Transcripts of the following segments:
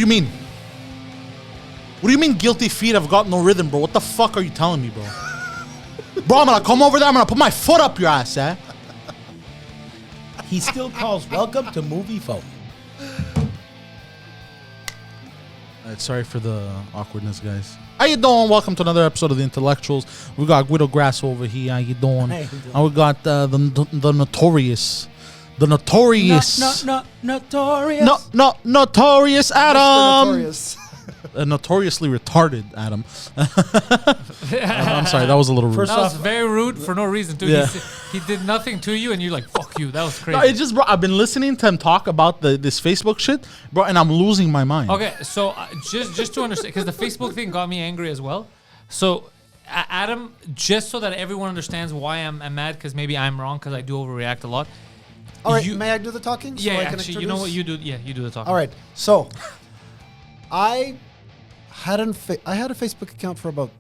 do you mean? What do you mean guilty feet have got no rhythm, bro? What the fuck are you telling me, bro? Bro, I'm gonna come over there, I'm gonna put my foot up your ass, eh? He still calls welcome to movie phone. Sorry for the awkwardness, guys. How you doing? Welcome to another episode of The Intellectuals. We got Guido Grasso over here. How you doing? And we got the notorious. The notorious. Notorious. Notorious Adam. Notorious. Notoriously retarded Adam. I'm sorry, that was a little rude. That was very rude for no reason, too. Yeah. He did nothing to you, and you're like, fuck you. That was crazy. No, it just, bro, I've been listening to him talk about this Facebook shit, bro, and I'm losing my mind. Okay, so just to understand, because the Facebook thing got me angry as well. So, Adam, just so that everyone understands why I'm mad, because maybe I'm wrong, because I do overreact a lot. All right, may I do the talking? Yeah, so I can actually, you know what? You do the talking. All right, so I had a Facebook account for about,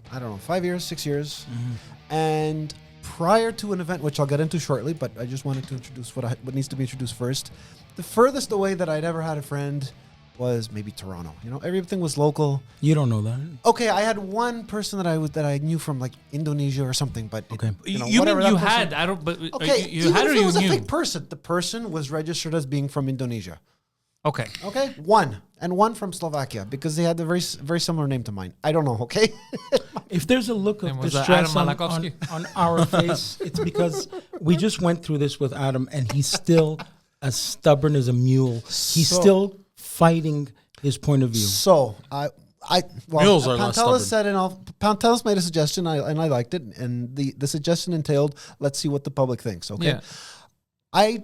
5 years, 6 years. Mm-hmm. And prior to an event, which I'll get into shortly, but I just wanted to introduce what needs to be introduced first. The furthest away that I'd ever had a friend was maybe Toronto. You know, everything was local. You don't know that. Okay, I had one person that I knew from like Indonesia or something, but okay, you mean you had? I don't. But okay, you had or you knew? It was a fake person. The person was registered as being from Indonesia. Okay. One from Slovakia because they had a very very similar name to mine. I don't know. Okay. If there's a look of distress on our face, it's because we just went through this with Adam, and he's still as stubborn as a mule. He's still fighting his point of view. So Mules are less stubborn. Pantelis made a suggestion, and I liked it, and the suggestion entailed, let's see what the public thinks. Okay. Yeah. I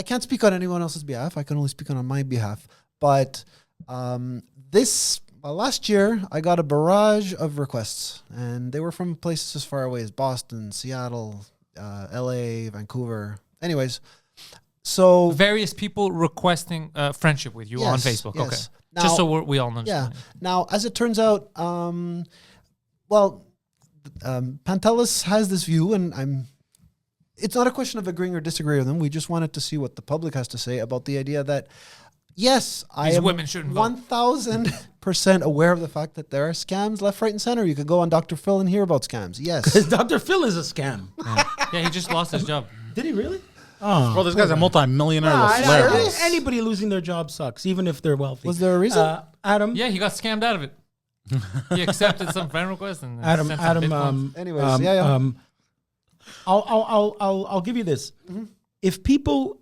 can't speak on anyone else's behalf. I can only speak on my behalf. But last year, I got a barrage of requests, and they were from places as far away as Boston, Seattle, LA, Vancouver. Anyways, so various people requesting friendship with you on Facebook. Yes. Okay, now, just so we all know. Yeah. Now, as it turns out, Pantelis has this view, and it's not a question of agreeing or disagreeing with them. We just wanted to see what the public has to say about the idea that, yes, I am 1,000% aware of the fact that there are scams left, right, and center. You could go on Dr. Phil and hear about scams. Yes. Because Dr. Phil is a scam. Yeah, he just lost his job. Did he really? Oh, bro, this guy's a multi-millionaire. Anybody losing their job sucks, even if they're wealthy. Was there a reason? Adam? Yeah, he got scammed out of it. He accepted some friend request and Adam. Anyways, I'll give you this. Mm-hmm. If people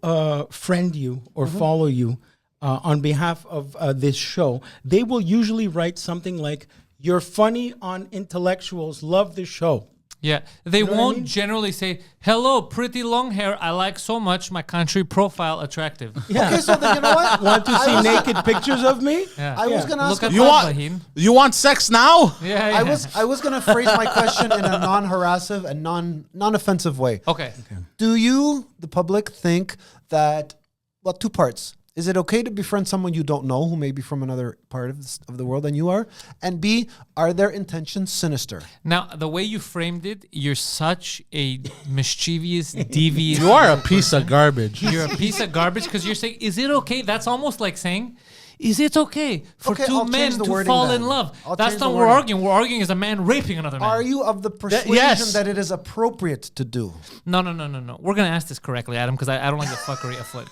friend you or follow you on behalf of this show, they will usually write something like, "You're funny on Intellectuals, love the show." Yeah, they won't generally say, "Hello, pretty long hair. I like so much. My country profile attractive." Yeah. Okay, so then you know what? Want to see naked pictures of me? Yeah. I was gonna ask. You want sex now? Yeah. I was gonna phrase my question in a non-harassive and non-offensive way. Okay. Do you, the public, think that? Well, two parts. Is it okay to befriend someone you don't know who may be from another part of the world than you are? And B, are their intentions sinister? Now, the way you framed it, you're such a mischievous, devious... You are a piece of garbage. You're a piece of garbage because you're saying, is it okay? That's almost like saying, is it okay for two men to fall in love? That's not what we're arguing. We're arguing as a man raping another man. Are you of the persuasion that it is appropriate to do? No. We're going to ask this correctly, Adam, because I don't like the fuckery afoot.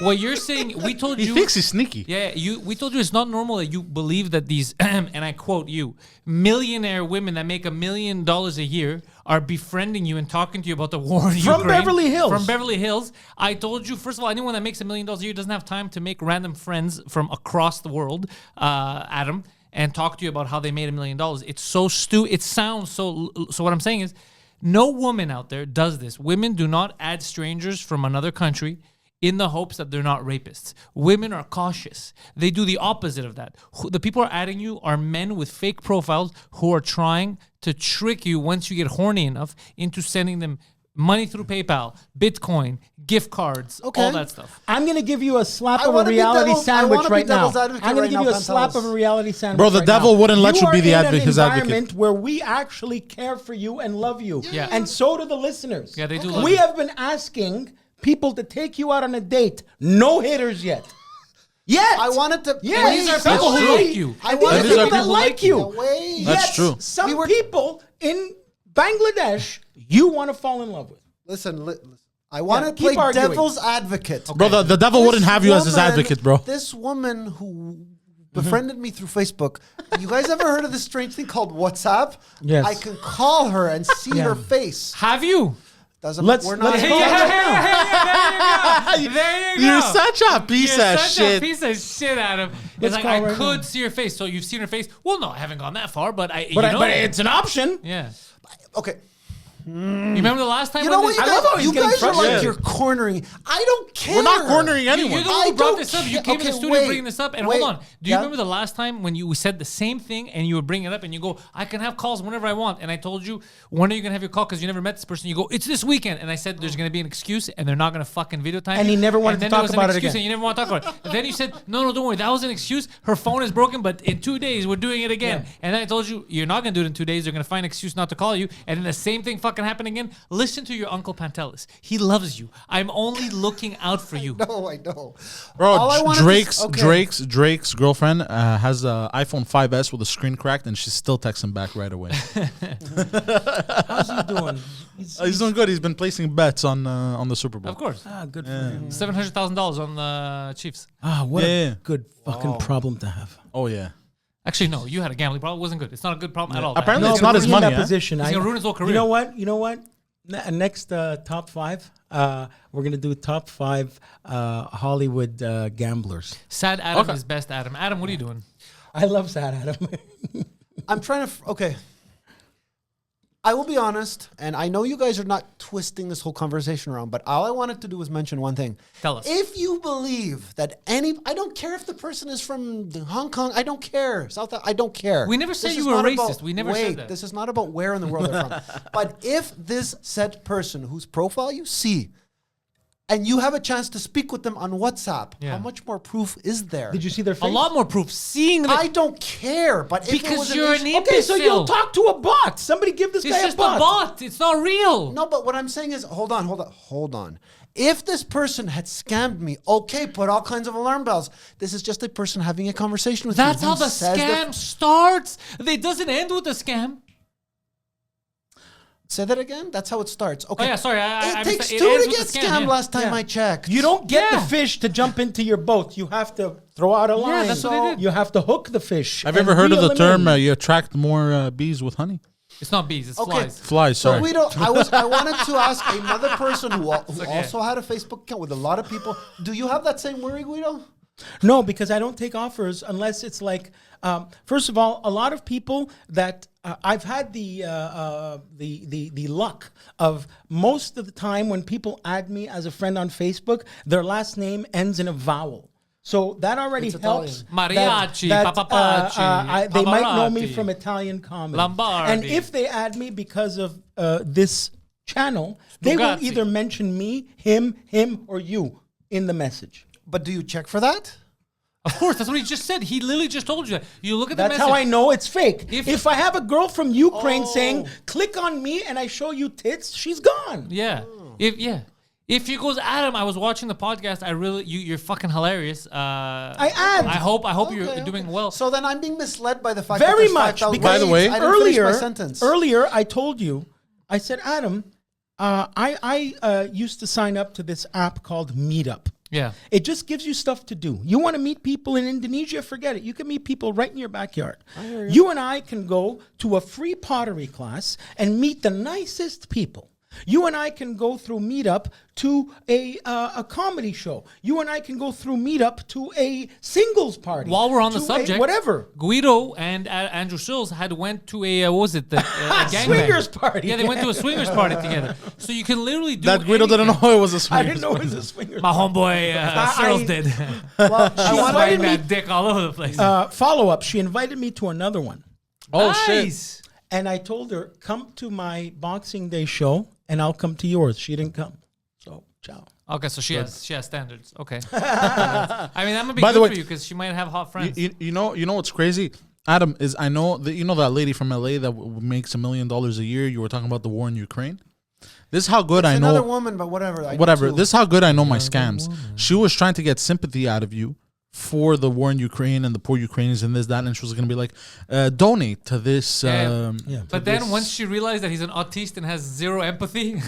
What you're saying, we told you... He thinks he's sneaky. Yeah, we told you it's not normal that you believe that these, and I quote you, millionaire women that make $1 million a year are befriending you and talking to you about the war in Ukraine. From Beverly Hills. From Beverly Hills. I told you, first of all, anyone that makes $1 million a year doesn't have time to make random friends from across the world, Adam, and talk to you about how they made $1 million. It's so it sounds so... So what I'm saying is, no woman out there does this. Women do not add strangers from another country in the hopes that they're not rapists. Women are cautious. They do the opposite of that. The people who are adding you are men with fake profiles who are trying to trick you once you get horny enough into sending them money through PayPal, Bitcoin, gift cards, all that stuff. I'm going to give you a slap of a reality sandwich right now. I'm going to give you a slap of a reality sandwich. Bro, the devil wouldn't let you be the his advocate. Environment where we actually care for you and love you. Yeah. And so do the listeners. Yeah, they do love We you. have been asking people to take you out on a date. No hitters yet. Yet. I wanted to. Yeah, These are some people who lady- like you. I And wanted these are to people that like you. Wait. That's Yet, true. Some people in Bangladesh you want to fall in love with. Listen. I want to keep play arguing. devil's advocate. Bro, the devil This wouldn't have you as his woman- advocate, bro. This woman who befriended me through Facebook. You guys ever heard of this strange thing called WhatsApp? Yes. I can call her and see Yeah. her face. Have you? Doesn't Let's- we're not let's in call contact. There you go. You're such a piece You're of such shit. a piece of shit, Adam. It's Let's like call I right could now. see your face. So you've seen her face. Well, no, I haven't gone that far, but I. But, you know, but it's an option. yeah. Okay. You remember the last time? You know when what? You I love how guys, he's you getting guys are like frustrated. you're cornering. I don't care. We're not cornering anyone. You're the one I who brought don't this up. You care. came to the Okay, studio wait, bringing this up. And wait. hold on. Do you Yeah. remember the last time when we said the same thing and you would bring it up and you go, I can have calls whenever I want. And I told you, when are you going to have your call? Because you never met this person. You go, it's this weekend. And I said, there's going to be an excuse and they're not going to fucking video time. And he never wanted And to then talk there was an about it excuse again. And you never want to talk about it. And then you said, no, don't worry. That was an excuse. Her phone is broken, but in 2 days, we're doing it again. Yeah. And then I told you, you're not going to do it in 2 days. They're going to find an excuse not to call you. And then the same thing fucking happened again. Listen to your Uncle Pantelis. He loves you. I'm only looking out for you. No, I know. Bro, All I wanted to Drake's girlfriend has an iPhone 5S with a screen cracked, and she still texts him back right away. How's he doing? He's doing good. He's been placing bets on the Super Bowl. Of course. Good for him. $700,000 on the Chiefs. What Yeah. a good fucking problem to have. Oh yeah. Actually, no, you had a gambling problem. It wasn't good. It's not a good problem at all. Apparently No, it's but not when his you're in money, that huh? position. He's gonna ruin his whole career. You know what? Next top five, we're gonna do top five Hollywood gamblers. Sad Adam is best Adam. Adam, what are you doing? I love Sad Adam. I'm trying to. Okay. I will be honest, and I know you guys are not twisting this whole conversation around, but all I wanted to do was mention one thing. Tell us. If you believe that I don't care if the person is from Hong Kong, I don't care. I don't care. We never said This you is were not racist. about- We never wait, said that. This is not about where in the world they're from. But if this said person whose profile you see, and you have a chance to speak with them on WhatsApp, Yeah. how much more proof is there? Did you see their A face? lot more proof. Seeing I that don't care, but if it because was you're issue- an Okay, so imbecile. you'll talk to a bot. Somebody give this It's guy just a bot. a bot. It's not real. No, but what I'm saying is, hold on. If this person had scammed me, okay, put all kinds of alarm bells. This is just a person having a conversation with That's you. how who the says scam starts. It doesn't end with a scam. Say that again? That's how it starts. Okay. Oh yeah, sorry. I It takes missed- two ends to with get the scam, scammed yeah. last time Yeah. I checked. You don't get Yeah. the fish to jump into your boat. You have to throw out a line. that's what they did. You have to hook the fish. Have you and ever heard of reel the them term in. you attract more bees with honey? It's not bees. It's Okay. flies. Flies, So sorry. Guido, I wanted to ask another person who also had a Facebook account with a lot of people. Do you have that same worry, Guido? No, because I don't take offers unless it's like. First of all, a lot of people that I've had the luck of most of the time when people add me as a friend on Facebook, their last name ends in a vowel. So that already It's helps. Mariachi, that, papapacci, they might know me Pavarotti, from Italian comedy. Lombardi. And if they add me because of this channel, they will Bugatti. either mention me, him, or you in the message. But do you check for that? Of course, that's what he just said. He literally just told you that. You look at the That's message. how I know it's fake. If- If I have a girl from Ukraine Oh. saying, click on me and I show you tits, she's gone. Yeah. If he goes, Adam, I was watching the podcast. You're fucking hilarious. I add. I hope Okay, you're okay. doing well. So then I'm being misled by the fact Very that there's much. 5,000 Because By the way, I didn't finish my sentence. earlier, I told you, I said, Adam, I used to sign up to this app called Meetup. Yeah. It just gives you stuff to do. You want to meet people in Indonesia? Forget it. You can meet people right in your backyard. You and I can go to a free pottery class and meet the nicest people. You and I can go through Meetup to a comedy show. You and I can go through Meetup to a singles party. While we're on the to a subject, whatever. Guido and Andrew Sills went to a what was it? The gangbang. Swingers party. Yeah, they went to a swingers party together. So you can literally do That Guido didn't anything. know it was a swing. I didn't know it was a swingers My homeboy Sills did. Well, She She's invited riding me. that dick all over the place. Follow up. She invited me to another one. Oh shit. Nice. And I told her, come to my Boxing Day show and I'll come to yours. She didn't come. So, ciao. Okay, so she has standards. Okay. I mean, that might be By good the way, for you because she might have hot friends. You know what's crazy? Adam, is I know that you know that lady from LA that makes $1 million a year. You were talking about the war in Ukraine. This is how good I another know. woman, but whatever. I know Whatever. too. This is how good I know my scams. She was trying to get sympathy out of you for the war in Ukraine and the poor Ukrainians and this, that, and she was going to be like, donate to this. But then once she realized that he's an autist and has zero empathy,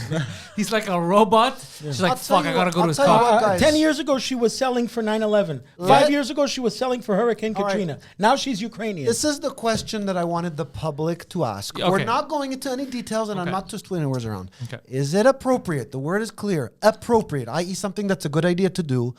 he's like a robot. She's like, fuck, I got to go to his car. 10 years ago, she was selling for 9/11. 5 years ago, she was selling for Hurricane Katrina. Now she's Ukrainian. This is the question that I wanted the public to ask. Okay. We're not going into any details, and I'm not just twirling words around. Okay. Is it appropriate? The word is clear. Appropriate, i.e. something that's a good idea to do,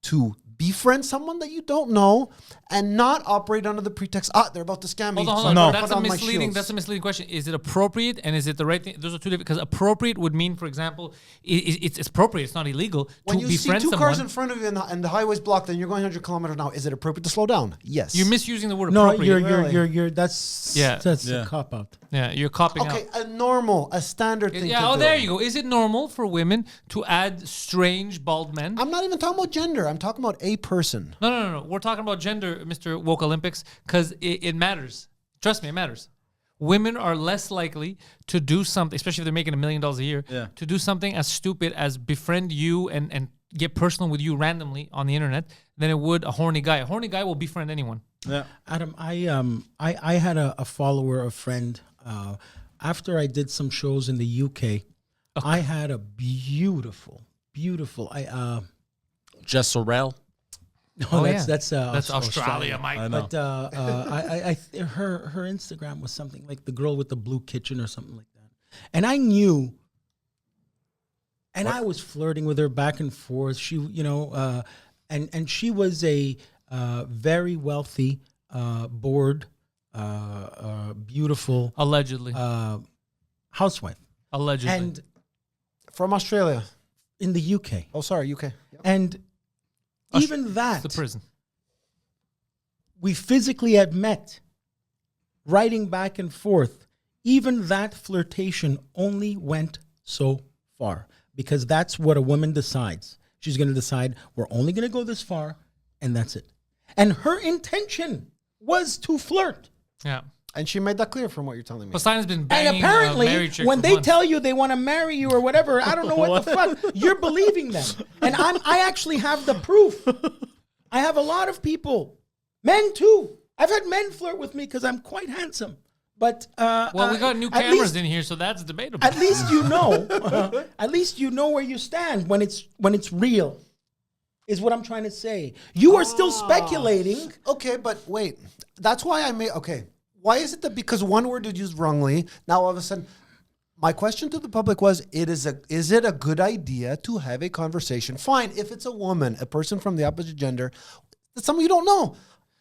to befriend someone that you don't know and not operate under the pretext, they're about to scam me. Hold on. No. That's a misleading question. Is it appropriate and is it the right thing? Those are two different, because appropriate would mean, for example, it's appropriate, it's not illegal when to you see befriend two someone. cars in front of you and the highway's blocked and you're going 100 kilometers an hour, is it appropriate to slow down? Yes. You're misusing the word No, appropriate. you're that's a cop out. Yeah, you're copping out. Okay, a standard thing to do. There you go. Is it normal for women to add strange bald men? I'm not even talking about gender. I'm talking about a person. No. We're talking about gender, Mr. Woke Olympics, because it matters. Trust me, it matters. Women are less likely to do something, especially if they're making $1 million a year, to do something as stupid as befriend you and get personal with you randomly on the internet than it would a horny guy. A horny guy will befriend anyone. Yeah. Adam, I had a follower, a friend. After I did some shows in the UK, I had a beautiful. Jess Sorrell. No, that's Australia, Mike. I know. But her Instagram was something like the girl with the blue kitchen or something like that. And I knew, and I was flirting with her back and forth. She, and she was a very wealthy, bored, beautiful, allegedly housewife. Allegedly, and From Australia. in the UK. Oh, sorry, UK. Yep. And even that, the prison. we physically had met, writing back and forth. Even that flirtation only went so far, because that's what a woman decides. She's going to decide, we're only going to go this far, and that's it. And her intention was to flirt. Yeah. And she made that clear from what you're telling me. Poseidon's been banging And apparently, married chick when for they months. tell you they want to marry you or whatever, I don't know what the fuck, you're believing them. And I actually have the proof. I have a lot of people, men too. I've had men flirt with me because I'm quite handsome. But well, we got new cameras in here, so that's debatable. At least you know. At least you know where you stand when it's real. Is what I'm trying to say. You are still speculating. Okay, but wait. That's why I made... Okay. Why is it that because one word is used wrongly, now all of a sudden... My question to the public was, is it a good idea to have a conversation? Fine, if it's a woman, a person from the opposite gender, that's someone you don't know.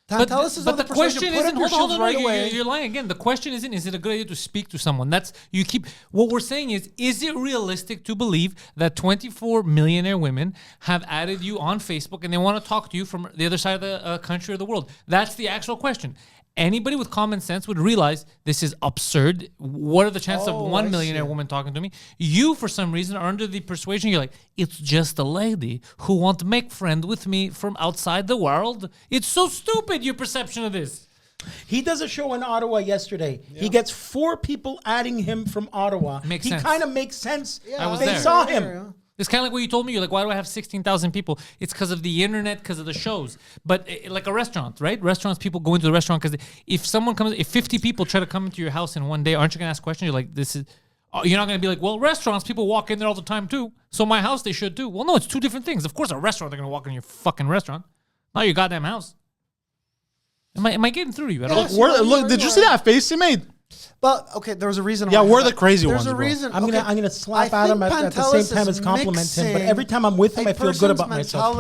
But the question isn't. Hold on, right away. You're lying again. The question isn't. Is it a good idea to speak to someone? What we're saying is it realistic to believe that 24 millionaire women have added you on Facebook and they want to talk to you from the other side of the country or the world? That's the actual question. Anybody with common sense would realize this is absurd. What are the chances of one millionaire woman talking to me? You, for some reason, are under the persuasion. You're like, it's just a lady who wants to make friend with me from outside the world. It's so stupid, your perception of this. He does a show in Ottawa yesterday. Yeah. He gets 4 people adding him from Ottawa. Makes sense. He kind of makes sense. Yeah, I was they there. saw him. It's kind of like what you told me. You're like, why do I have 16,000 people? It's because of the internet, because of the shows. But like a restaurant, right? Restaurants, people go into the restaurant because if 50 people try to come into your house in one day, aren't you going to ask questions? You're like, you're not going to be like, well, restaurants, people walk in there all the time too. So my house, they should too. Well, no, it's two different things. Of course, a restaurant, they're going to walk in your fucking restaurant. Not your goddamn house. Am I getting through to you at all? Look, did you see that face he made? But okay, there was a reason. Yeah, we're the crazy ones. There's a reason. I'm gonna slap Adam at the same time as compliment him. But every time I'm with him, I feel good about myself.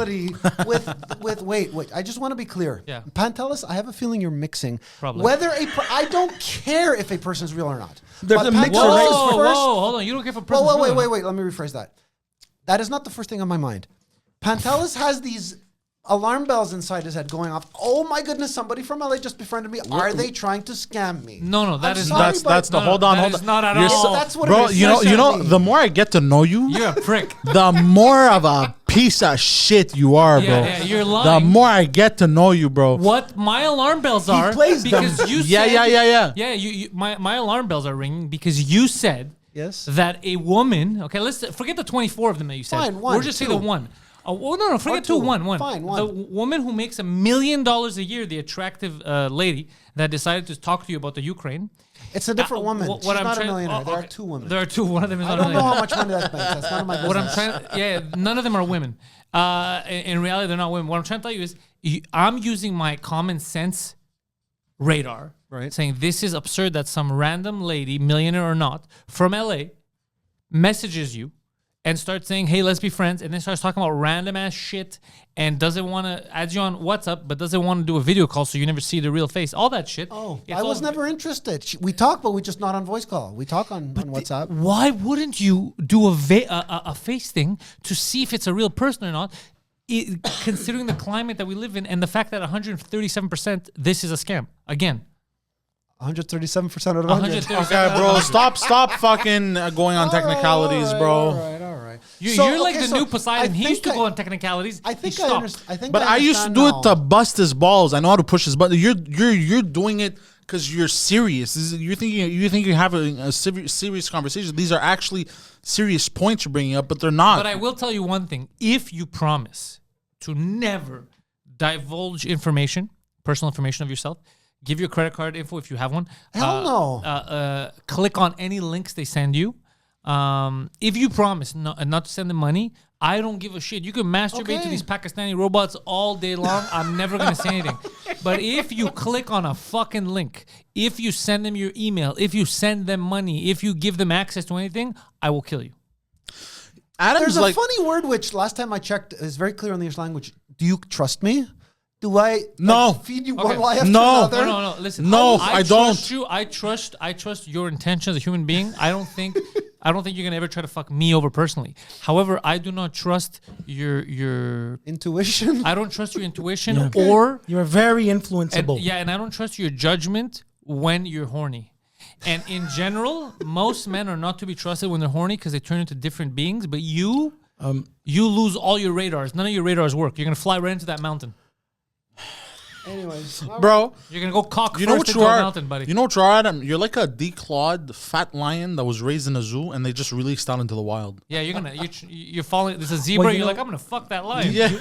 with wait. I just want to be clear. Yeah. Pantelis, I have a feeling you're mixing. Probably. I don't care if a person's real or not. There's a mix. Whoa, hold on. You don't care if a person's real. Wait. Let me rephrase that. That is not the first thing on my mind. Pantelis has these alarm bells inside his head going off. Oh my goodness, somebody from LA just befriended me. Are they trying to scam me? No, that is not. That's the hold on. That is not at all. That's what bro, it is. you know, the more I get to know you, you're a prick. The more of a piece of shit you are, bro. Yeah, you're lying. The more I get to know you, bro. What my alarm bells are plays because them. you said Yeah. You my alarm bells are ringing because you said yes that a woman. Okay, let's forget the 24 of them that you said. Fine, one, we're just saying the one. Oh, no, forget two. One. Fine, one. The woman who makes $1 million a year, the attractive lady that decided to talk to you about the Ukraine. It's a different woman. She's not a millionaire. There are two women. There are two. One of them is I not a don't know millionaire. how much money that makes. That's none of my business. None of them are women. In reality, they're not women. What I'm trying to tell you is, I'm using my common sense radar, Right. saying this is absurd that some random lady, millionaire or not, from LA, messages you and starts saying, hey, let's be friends, and then starts talking about random ass shit and doesn't want to add you on WhatsApp, but doesn't want to do a video call so you never see the real face. All that shit. Oh, It's I was all- never interested. We talk, but we just not on voice call. We talk on WhatsApp. Why wouldn't you do a face thing to see if it's a real person or not? Considering the climate that we live in and the fact that 137% this is a scam. Again, 137% out of 100. 137%. Okay, bro, stop fucking going on technicalities, bro. All right. You're like the new Poseidon. He used to go on technicalities. I think He I stopped. understand. But I used to do it to bust his balls. I know how to push his button. You're doing it because you're serious. You think you're having a serious conversation. These are actually serious points you're bringing up, but they're not. But I will tell you one thing. If you promise to never divulge information, personal information of yourself, give your credit card info if you have one. Hell no. Click on any links they send you. If you promise not to send them money, I don't give a shit. You can masturbate to Okay. these Pakistani robots all day long. I'm never going to say anything. But if you click on a fucking link, if you send them your email, if you send them money, if you give them access to anything, I will kill you. Adam's There's a funny word which last time I checked is very clear in the English language. Do you trust me? Do I No. feed you Okay. one lie after No. another? No. Listen. No, I don't. Trust you. I trust your intention as a human being. I don't think you're gonna ever try to fuck me over personally. However, I do not trust your. Intuition? I don't trust your intuition or You're very influenceable. and I don't trust your judgment when you're horny. And in general, most men are not to be trusted when they're horny because they turn into different beings. But you lose all your radars. None of your radars work. You're gonna fly right into that mountain. Anyways. bro. You're gonna go cock You know first what into you a are? mountain, buddy. You know what you are, Adam? You're like a declawed fat lion that was raised in a zoo and they just released out into the wild. Yeah, you're falling. There's a zebra. Well, you you're know- like, I'm gonna fuck that lion. Yeah.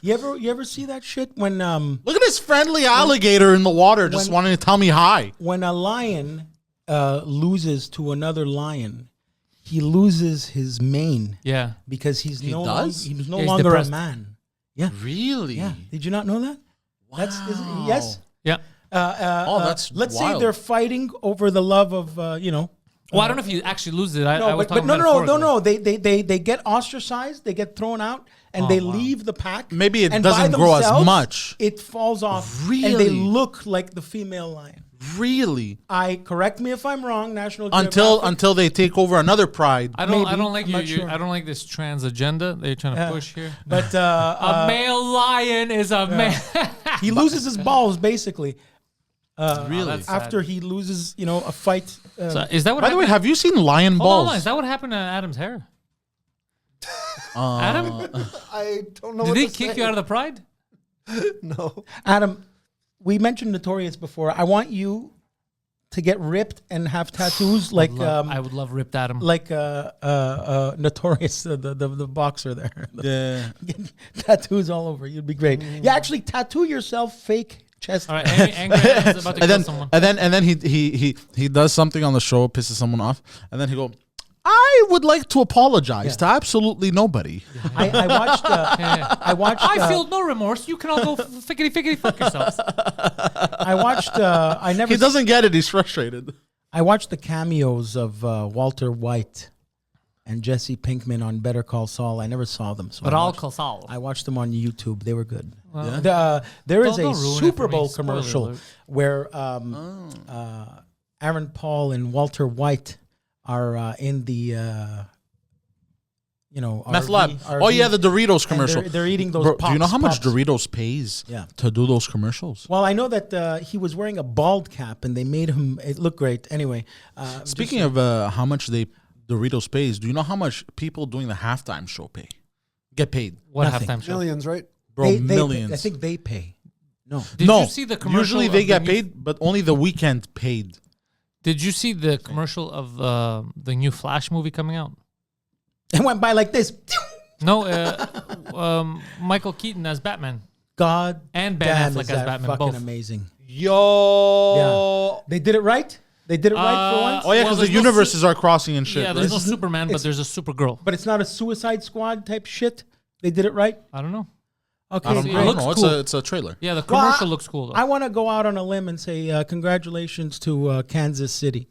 You ever see that shit when Look at this friendly alligator in the water just wanting to tell me hi. when a lion loses to another lion, he loses his mane Yeah. because he's He no does? he's no Yeah, he's longer depressed. a man. Yeah. Really? Yeah. Did you not know that? That's Wow. yes. Yeah. That's let's say wild. they're fighting over the love of Well, I don't know if you actually lose it. I No, was but talking no. metaphorically. They get ostracized. They get thrown out, and they leave the pack. Maybe it and doesn't by grow as themselves, much. It falls off, and Really? they look like the female lion. Really? Correct me if I'm wrong. National Until Geographic. they take over another pride. I don't Maybe. like I'm not sure. I don't like this trans agenda that you're trying to push here. But A male lion is a man. he loses his balls basically Really? that's sad. after he loses, a fight. So is that what By the way, happened? have you seen lion Hold balls? on, is that what happened to Adam's hair? Adam, I don't know did what they to kick say. you out of the pride? No. Adam, we mentioned Notorious before. I want you to get ripped and have tattoos like I would love ripped Adam. Notorious, the boxer there. Yeah. Get tattoos all over. You'd be great. Yeah, actually, tattoo yourself fake chest. All right, Angry Adam's about to kill someone. And then he does something on the show, pisses someone off, and then he go, I would like to apologize to absolutely nobody. I watched. I watched. I feel no remorse. You can all go fickety fuck yourselves. I watched. I never. He doesn't get it. He's frustrated. I watched the cameos of Walter White and Jesse Pinkman on Better Call Saul. I never saw them. So But I all watched- call Saul. I watched them on YouTube. They were good. Yeah? There is a Don't ruin it Super for me. Bowl Spoiler commercial alert. where Aaron Paul and Walter White are in the Meth RV lab. Oh yeah, the Doritos and commercial. They're eating those. Bro, do you know how much Pops. Doritos pays Yeah. to do those commercials? Well, I know that he was wearing a bald cap, and they made him. It looked great. Anyway, Speaking of how much Doritos pays, do you know how much people doing the halftime show get paid? What Nothing. halftime show? Millions, right? Bro, they millions. I think they pay. No, Did no, you see the commercial? usually they of get the new- paid, but only the weekend paid. Did you see the commercial of the new Flash movie coming out? it went by like this. No, Michael Keaton as Batman. God And Ben damn, Affleck is as that Batman, fucking both. amazing. Yo. Yeah. They did it right. They did it right for once. Oh yeah, because Well, the there's no universes are crossing and shit. Yeah, there's right? no Superman, but there's a Supergirl. But it's not a Suicide Squad type shit. They did it right. I don't know. Okay, I don't great. know. looks It's cool. it's a trailer. Yeah, the Well, commercial looks cool though. I want to go out on a limb and say congratulations to Kansas City.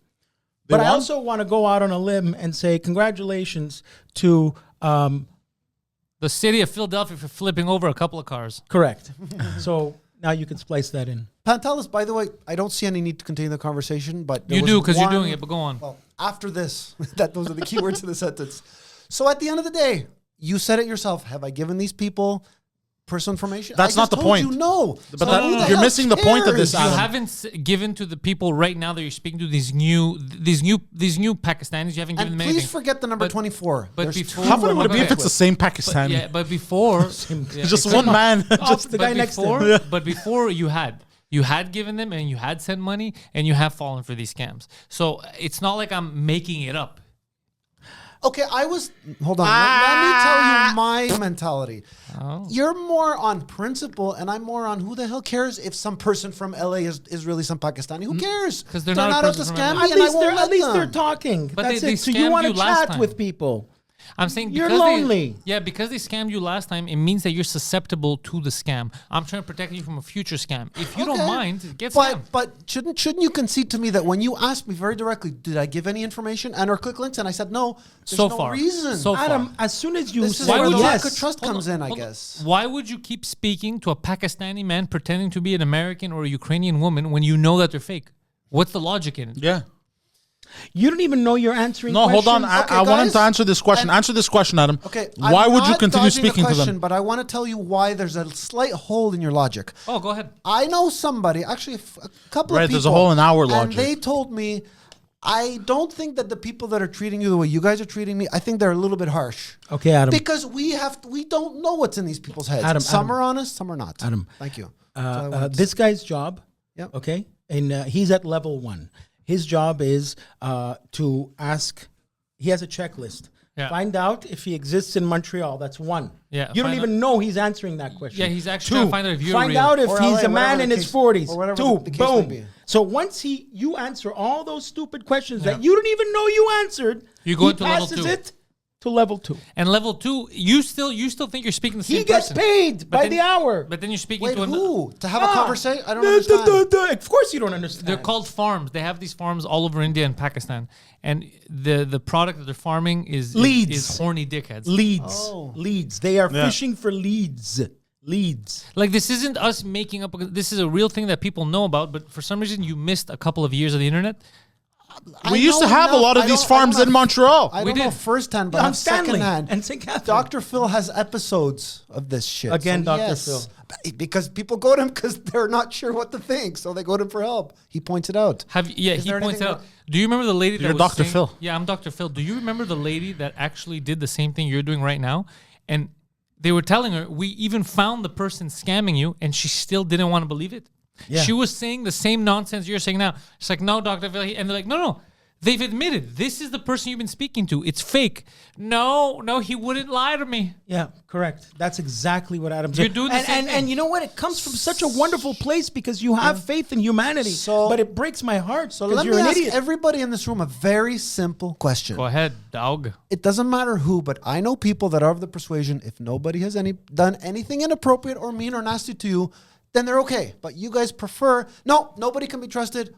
They But I won? also want to go out on a limb and say congratulations to The city of Philadelphia for flipping over a couple of cars. correct. So now you can splice that in. Pantelis, by the way, I don't see any need to continue the conversation, but there You was do because you're one- doing it, but go on. Well, after this, those are the key words of the sentence. So at the end of the day, you said it yourself. Have I given these people personal information? That's I not just the told point. You no. But that- who the you're hell missing the point of this, cares? You Adam. haven't given to the people right now that you're speaking to these new Pakistanis. You haven't given And them please anything. forget the number But- 24. but There's before- two How funny would it be Okay. if it's the same But, Pakistani? yeah, but before, Just one man. Just the guy next to him. Yeah. But before you had given them and you had sent money and you have fallen for these scams. So it's not like I'm making it up. Okay, hold on. Let me tell you my mentality. Oh. You're more on principle, and I'm more on who the hell cares if some person from LA is really some Pakistani. Who cares? 'Cause they're not a out to person from scam LA. me, At and I least, won't they're, let at least they're them. talking. But That's they it. So scammed you want to you last chat time. with people. I'm saying You're because lonely. Because they scammed you last time, it means that you're susceptible to the scam. I'm trying to protect you from a future scam. If you don't Okay. mind, get scammed. But shouldn't you concede to me that when you asked me very directly, did I give any information and or click links, and I said no, there's So no far. reason. So far. Adam, as soon as you This is say where the yes, lack of trust Hold comes on, in, I hold on. guess. Why would you keep speaking to a Pakistani man pretending to be an American or a Ukrainian woman when you know that they're fake? What's the logic in it? Yeah. you don't even know you're answering No, hold on. questions. Okay, I want him guys. to answer this question. And- Answer this question, Adam. Okay. Why I'm would you not continue dodging the speaking to question, them? But I want to tell you why there's a slight hole in your logic. Oh, go ahead. I know somebody, actually a couple Right, of people. there's a hole in our And logic. they told me, I don't think that the people that are treating you the way you guys are treating me, I think they're a little bit harsh. Okay, Adam. Because we don't know what's in these people's heads. Adam, some Adam. are honest, some are not. Adam. Thank you. That's all I wanted to This guy's job, Yep. okay, and he's at level 1. His job is to ask. He has a checklist. Yeah. Find out if he exists in Montreal. That's 1. Yeah, You don't find even know he's answering that question. Yeah, he's actually 2, trying to find out if you're find real. out if Or he's LA, a man whatever in the his case- 40s. or whatever 2, the case may boom. be. So once you answer all those stupid questions that you don't even know you answered, You go he into level passes 2. it to level 2. And level 2, you still think you're speaking the same He gets person. paid by then- the hour. But then you're speaking Wait, to who? To have a conversation? I don't Duh, understand. duh, duh, duh. Of course you don't understand. They're called farms. They have these farms all over India and Pakistan. And the product that they're farming is Leads. is horny dickheads. leads. Oh. Leads. They are Yeah. fishing for leads. Leads. Like, this isn't us making up. This is a real thing that people know about. But for some reason, you missed a couple of years of the internet. We I used to know have a enough. lot of I these don't- I farms don't in have- Montreal. I We don't know did. firsthand, but I'm I'm Stanley secondhand. and St. Catherine. Dr. Phil has episodes of this shit. Again, So Dr. yes. Phil. Because people go to him because they're not sure what to think, so they go to him for help. He points it out. Yeah, Is he there points anything out. Do you remember the lady that You're was Dr. saying- Phil. Yeah, I'm Dr. Phil. Do you remember the lady that actually did the same thing you're doing right now? And they were telling her, we even found the person scamming you, and she still didn't want to believe it. Yeah. She was saying the same nonsense you're saying now. She's like, no, Dr. Phil. And they're like, no. They've admitted this is the person you've been speaking to. It's fake. No, he wouldn't lie to me. Yeah, correct. That's exactly what Adam's You're doing the and, same and, thing. and you know what? It comes from such a wonderful place because you have faith in humanity. So- but it breaks my heart So because let you're me an ask idiot. everybody in this room a very simple question. Go ahead, dog. It doesn't matter who, but I know people that are of the persuasion if nobody has done anything inappropriate or mean or nasty to you, then they're okay. But you guys prefer, no, nobody can be trusted.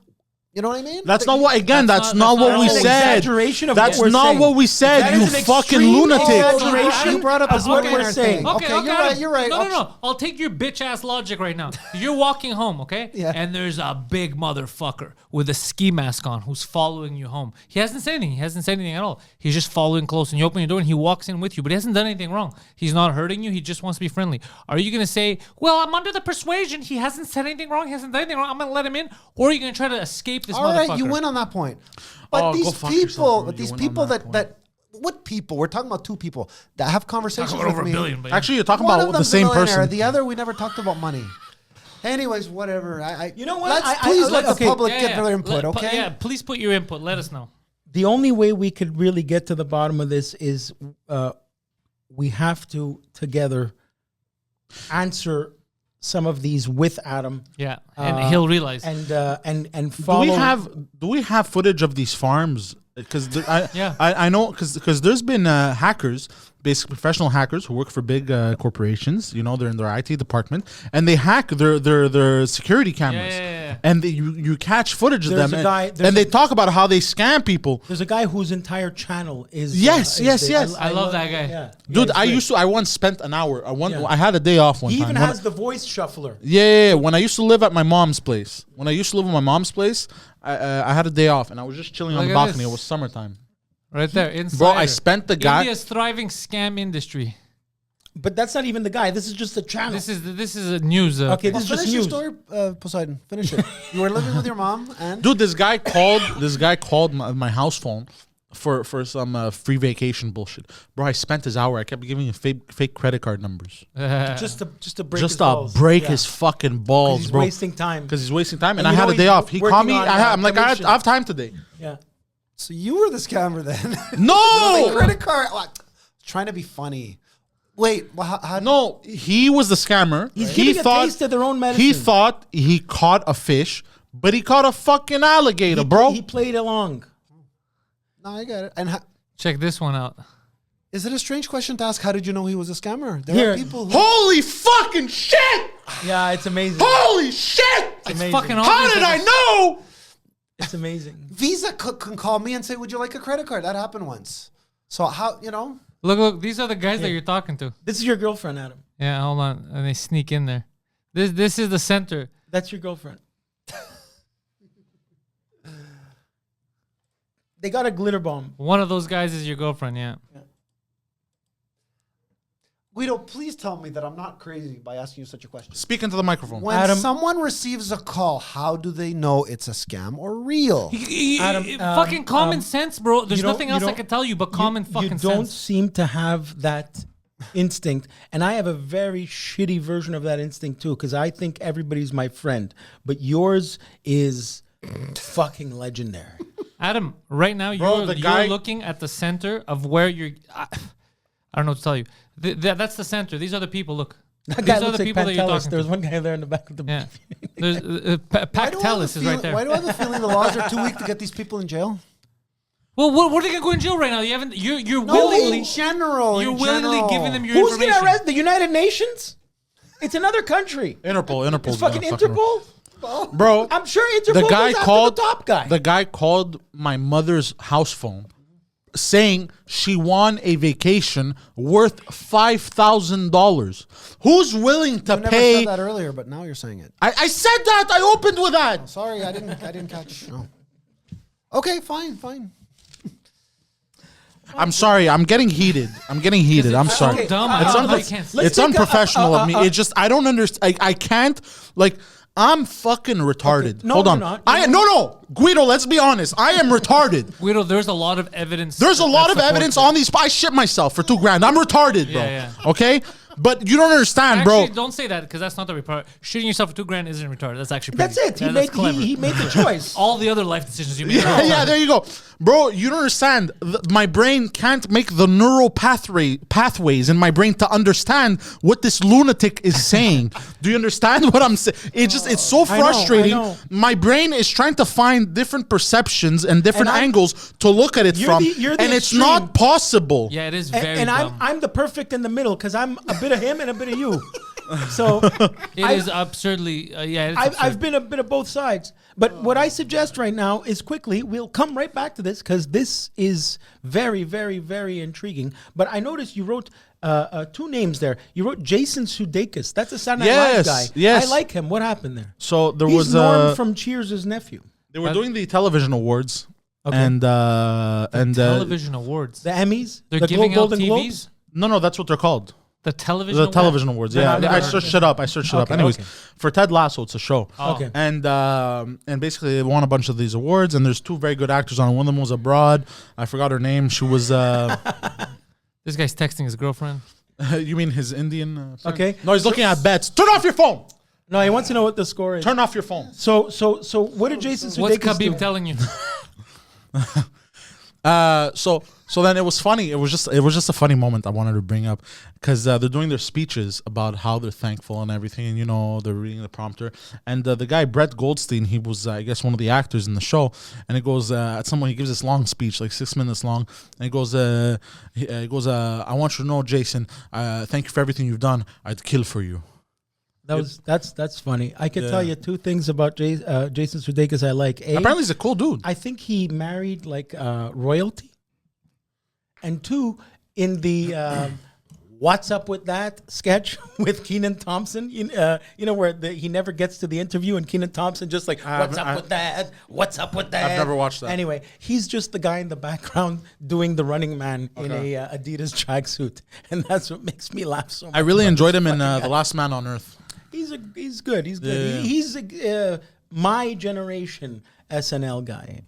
You know what I mean? That's But not you- what. Again, That's that's not- not what that's we an said. exaggeration of That's what we're not saying. what we said. That You is an fucking extreme lunatic. exaggeration You brought up of a what billionaire we're saying. thing. Okay, you're right. You're right. No. I'll take your bitch ass logic right now. You're walking home, okay? Yeah. And there's a big motherfucker with a ski mask on who's following you home. He hasn't said anything. He hasn't said anything at all. He's just following close. And you open your door and he walks in with you, but he hasn't done anything wrong. He's not hurting you. He just wants to be friendly. Are you gonna say, "Well, I'm under the persuasion. He hasn't said anything wrong. He hasn't done anything wrong. I'm gonna let him in," or are you gonna try to escape this All motherfucker? right, you win on that point. But Oh, these go fuck yourself, bro. You win on that that what people? We're talking about two people that have conversations Talking with about over me. a billion, but Actually, you're talking One of about the them's a same millionaire, person. The other, we never talked about money. Anyways, whatever. You know what? Please let okay. the public Yeah, get yeah. their input, Let- okay? Yeah, please put your input. Let us know. The only way we could really get to the bottom of this is we have to together answer some of these with Adam. Yeah, and he'll realize. And follow. Do we have footage of these farms? Because Yeah. I know because there's been hackers, basically professional hackers who work for big corporations. You know, they're in their IT department and they hack their security cameras. Yeah. And you catch footage of There's them a guy- and there's they a- talk about how they scam people. There's a guy whose entire channel is Yes. I love that guy. Yeah. Dude, Yeah, he's great. I once spent an hour. Yeah. I had a day off one He time. even When has the voice shuffler. Yeah. When I used to live at my mom's place, I had a day off and I was just chilling on Look the at balcony. this. It was summertime. Right there, inside. Bro, I spent the guy. India's thriving scam industry. But that's not even the guy. This is just the channel. This is a news. Okay, Well, this is just finish your news. story, Poseidon. Finish it. You were living with your mom, and Dude, this guy called my house phone for some free vacation bullshit. Bro, I spent his hour. I kept giving him fake credit card numbers. Just to break his Just balls. to break Yeah. his fucking 'Cause balls, he's bro. wasting time. Because he's wasting time. And And I you had know a day he's off. He called me. working on, I'm like, I commission. have time today. Yeah. so you were the scammer then. No! Credit card. What? Trying to be funny. Wait, well, how No, he was the scammer. He's he giving a taste of their own medicine. He thought he caught a fish, but he caught a fucking alligator, bro. He played along. No, I get it. And Check this one out. is it a strange question to ask? How did you know he was a scammer? There Here. are people who. Holy fucking shit! Yeah, it's amazing. Holy shit! It's amazing. fucking How obvious did that I it's- know? It's amazing. Visa can call me and say, "Would you like a credit card?" That happened once. So how Look, these are the guys that you're talking to. This is your girlfriend, Adam. Yeah, hold on. And they sneak in there. This is the center. That's your girlfriend. They got a glitter bomb. One of those guys is your girlfriend, yeah. Guido, please tell me that I'm not crazy by asking you such a question. Speak into the microphone. When Adam- someone receives a call, how do they know it's a scam or real? Adam, Fucking common sense, bro. There's you don't- nothing you else I don't- can tell you but common fucking You don't sense. seem to have that instinct, and I have a very shitty version of that instinct too, because I think everybody's my friend, but yours is fucking legendary. Adam, right now Bro, you're looking at the center of where you're. I don't know what to tell you. That's the center. These are the people. Look. That These guy are looks the like people that you're Pantelis. talking There's to. one guy there in the back of the Yeah. There's Why do I have Pantelis a is right there. Why do I have a feeling the laws are too weak to get these people in jail? Well, what are they gonna go in jail right now? You haven't. You're No, willingly. in general. You're in willingly general. giving them your Who's information. gonna arrest the United Nations? It's another country. Interpol. It's fucking Interpol. Bro, I'm sure the Interpol guy goes after called the top guy. The guy called my mother's house phone, saying she won a vacation worth $5,000. Who's willing to You never pay? said that earlier, but now you're saying it. I said that. I opened with that. Sorry, I didn't catch. No. Okay, fine. I'm sorry. I'm getting heated. I'm sorry. so dumb. It's I don't know. unprof- You can't. let's It's take unprofessional of me. It just I don't understand. I can't like. I'm fucking retarded. No, Hold you're on. not. No, Guido. Let's be honest. I am retarded. Guido, there's a lot of evidence. There's a that lot of supports evidence it. on these. I shit myself for $2,000. I'm retarded, bro. Yeah. Okay, but you don't understand, Actually, bro. don't say that because that's not the retard. Shooting yourself for $2,000 isn't retarded. That's actually That's pretty, it. Yeah, that's clever. He made the choice. All the other life decisions you made. Yeah, there you go, bro. You don't understand. My brain can't make the neural pathways in my brain to understand what this lunatic is saying. Do you understand what I'm saying? It's so I know, I frustrating. know. My brain is trying to find different perceptions and different And angles to look at it You're from, the and it's extreme. not possible. Yeah, it is And, very and dumb. I'm the perfect in the middle because I'm a bit of him and a bit of you. So It is absurdly. Yeah, it's absurd. I've been a bit of both sides. But what I suggest right now is quickly, we'll come right back to this because this is very, very, very intriguing. But I noticed you wrote two names there. You wrote Jason Sudeikis. That's a Saturday Night Live guy. Yes. I like him. What happened there? So there He's was Norm from Cheers' nephew. they were doing the television awards, Okay. and television awards. The Emmys. They're the giving out Golden TVs. Globes. no, that's what they're called. The television. The award? television awards, yeah. I've I never searched heard it up. Okay, Anyways, okay. for Ted Lasso, it's a show. Okay. And basically they won a bunch of these awards, and there's two very good actors on it. One of them was abroad. I forgot her name. She was This guy's texting his girlfriend. you mean his Indian friend? Okay. No, he's looking at bets. Turn off your phone. No, he wants to know what the score is. Turn off your phone. So what did Jason Sudeikis What's Khabib do? telling you? So then it was funny. It was just a funny moment I wanted to bring up because they're doing their speeches about how they're thankful and everything, and they're reading the prompter. And the guy Brett Goldstein, he was I guess one of the actors in the show, and it goes at some point he gives this long speech, like 6 minutes long, and he goes, I want you to know, Jason, thank you for everything you've done. I'd kill for you. That's funny. I could tell you two things about Jason Sudeikis I like. Apparently he's a cool dude. I think he married like royalty. And two, in the What's Up With That sketch with Kenan Thompson, where he never gets to the interview and Kenan Thompson just like, what's up with that? What's up with that? I've never watched that. Anyway, he's just the guy in the background doing the Running Man in a Adidas tracksuit. And that's what makes me laugh so much. I really enjoyed him in The Last Man on Earth. He's good. He's good. Yeah. He's my generation SNL guy.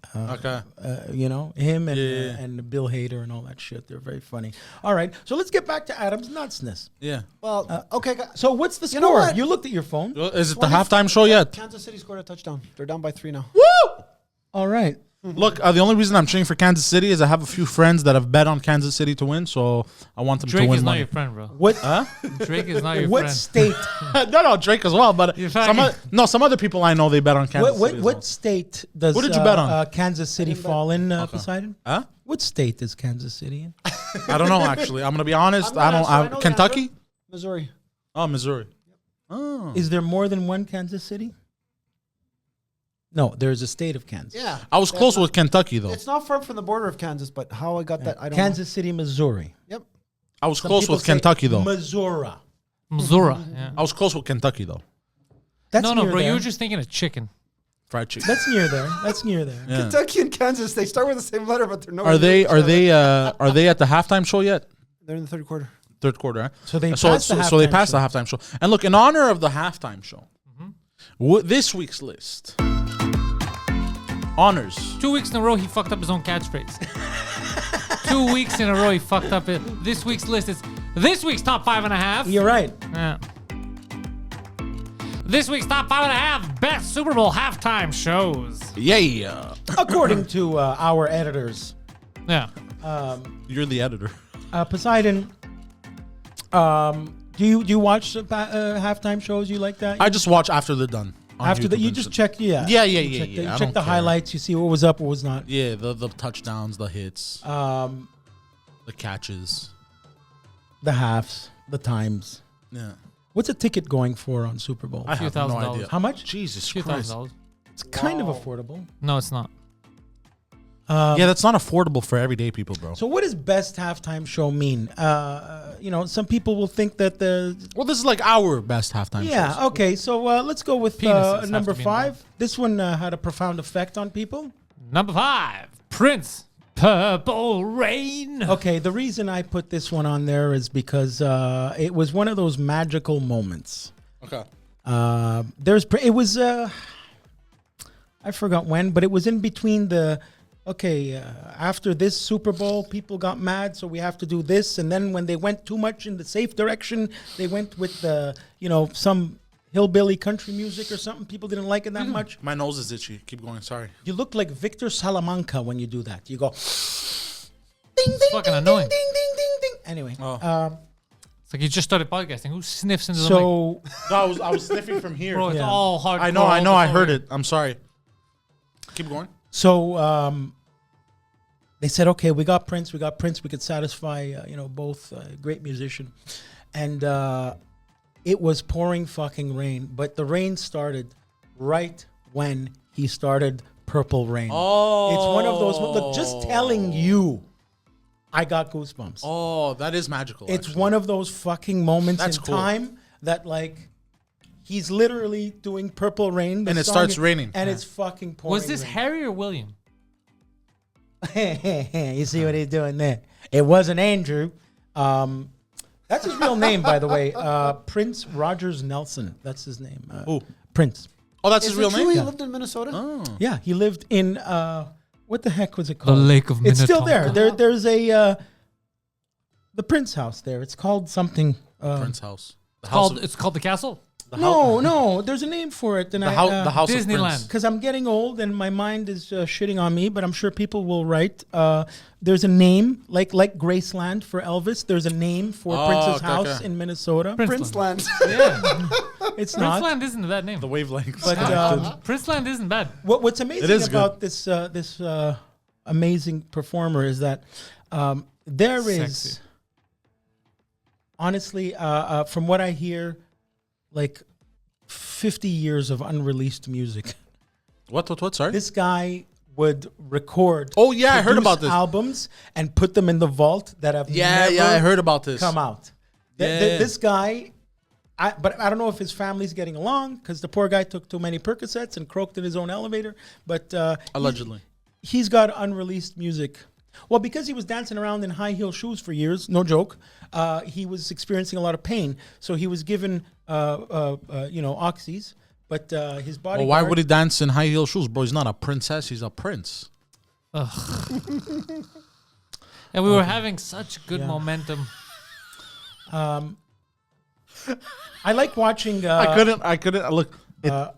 Him and Bill Hader and all that shit. They're very funny. All right, so let's get back to Adam's nutsness. Yeah. Well, okay. So what's the score? know what? You looked at your phone. Is it the halftime show yet? Kansas City scored a touchdown. They're down by 3 now. Woo! All right. Look, the only reason I'm cheering for Kansas City is I have a few friends that have bet on Kansas City to win, so I want them to Drake win is not money. your friend, bro. What? Drake is not your What friend. state? No, Drake as well, but You're some other people I know they bet on Kansas City. What state does? What did you bet on? Kansas City fall in, Poseidon? Huh? What state is Kansas City in? I don't know actually. I'm gonna be honest. I know the Kentucky? answer. Missouri. Oh, Missouri. Oh. Is there more than one Kansas City? No, there's a state of Kansas. Yeah. I was close with Kentucky though. It's not far from the border of Kansas, but how I got that, I don't Kansas City, Missouri. know. Yep. I was Some close people with say Kentucky though. Missouri. Missouri. Yeah. I was close with Kentucky though. That's No, near bro. there. You were just thinking of chicken. Fried chicken. That's near there. That's near there. Yeah. Kentucky and Kansas, they start with the same letter, but they're nowhere Are near they each other. are they at the halftime show yet? They're in the third quarter. Third quarter. Huh? So they so passed the so they halftime passed show. the halftime show. And look, in honor of the halftime show, this week's list honors. 2 weeks in a row, he fucked up his own catchphrase. 2 weeks in a row, he fucked up it. This week's list is this week's top 5.5. You're right. Yeah. This week's top 5.5 best Super Bowl halftime shows. Yeah. According to our editors, Yeah. You're the editor. Poseidon. Do you watch halftime shows? You like that? I just watch after they're done. on After that, YouTube you and just shit. check. Yeah. Yeah. You check I check don't the care. highlights. You see what was up, what was not. Yeah, the touchdowns, the hits, the catches. The halves, the times. Yeah. What's a ticket going for on Super Bowl? I have no $2,000. idea. How much? Jesus $2,000. Christ. It's kind of affordable. No, it's not. Yeah, that's not affordable for everyday people, bro. So what does best halftime show mean? Some people will think that the Well, this is like our best halftime shows. Okay. So let's go with Penises have number to be 5. This one had a profound effect on people. Number 5, Prince, Purple Rain. Okay, the reason I put this one on there is because it was one of those magical moments. Okay. It was I forgot when, but it was in between the. After this Super Bowl, people got mad, so we have to do this. And then when they went too much in the safe direction, they went with some hillbilly country music or something. People didn't like it that much. My nose is itchy. Keep going. Sorry. You look like Victor Salamanca when you do that. You go. Ding, ding, fucking ding, annoying. Ding, ding, ding, ding. Anyway, Oh. It's like you just started podcasting. Who sniffs into the mic? so No, I was sniffing from here. Bro, it's Yeah. all hard. I know. I heard it. I'm sorry. Keep going. They said, okay, we got Prince. We could satisfy, both great musician. And it was pouring fucking rain. But the rain started right when he started Purple Rain. Oh. It's one of those, look, just telling you, I got goosebumps. Oh, that is magical. It's actually. one of those fucking moments That's in cool. time that, like, he's literally doing Purple Rain. the And it song starts is- raining. And it's fucking pouring Was this rain. Harry or William? You see what he's doing there? It wasn't Andrew. That's his real name, by the way. Prince Rogers Nelson. That's his name. Who? Prince. Oh, that's Is his it real true name? he lived in Minnesota? Oh. Yeah, he lived in what the heck was it called? Lake of It's still there. Minnetonka. There's a the Prince house there. It's called something. Prince House. It's called the castle. No, there's a name for it. And The House of Disneyland. Prince. because I'm getting old and my mind is shitting on me, but I'm sure people will write. There's a name like Graceland for Elvis. There's a name for Prince's house in Minnesota. Princeland. Yeah. It's not. Princeland isn't a bad name. The wavelength. But Princeland isn't bad. what's amazing is about this amazing performer is that there is, Sexy. honestly, from what I hear, like 50 years of unreleased music. What? Sorry. This guy would record. Oh, yeah, I heard produce about this. albums and put them in the vault that have never I heard about this. come out. Yeah. This guy, but I don't know if his family's getting along because the poor guy took too many Percocets and croaked in his own elevator. But Allegedly. he's got unreleased music. Well, because he was dancing around in high heel shoes for years, no joke, he was experiencing a lot of pain. So he was given, oxys. But his body. Well, why would he dance in high heel shoes, bro? He's not a princess. He's a prince. And we were having such good momentum. I like watching. I couldn't look.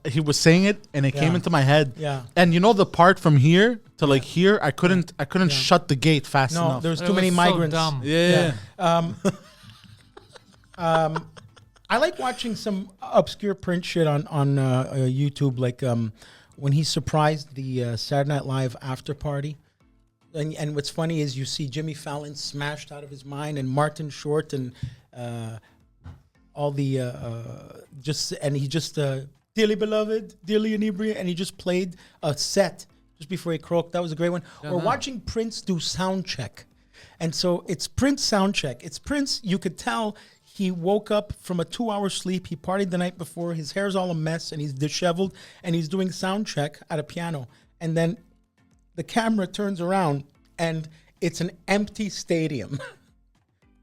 He was saying it, and it came into my head. Yeah. And you know the part from here to like here, I couldn't shut the gate fast No, enough. there's It too many was migrants. So dumb. Yeah. I like watching some obscure print shit on YouTube, like when he surprised the Saturday Night Live after party. And what's funny is you see Jimmy Fallon smashed out of his mind, and Martin Short, and all the he just dearly beloved, dearly inebriated, and he just played a set just before he croaked. That was a great one. Or watching Prince do sound check, and so it's Prince sound check. It's Prince. You could tell he woke up from a 2-hour sleep. He partied the night before. His hair's all a mess, and he's disheveled, and he's doing sound check at a piano, and then the camera turns around and it's an empty stadium.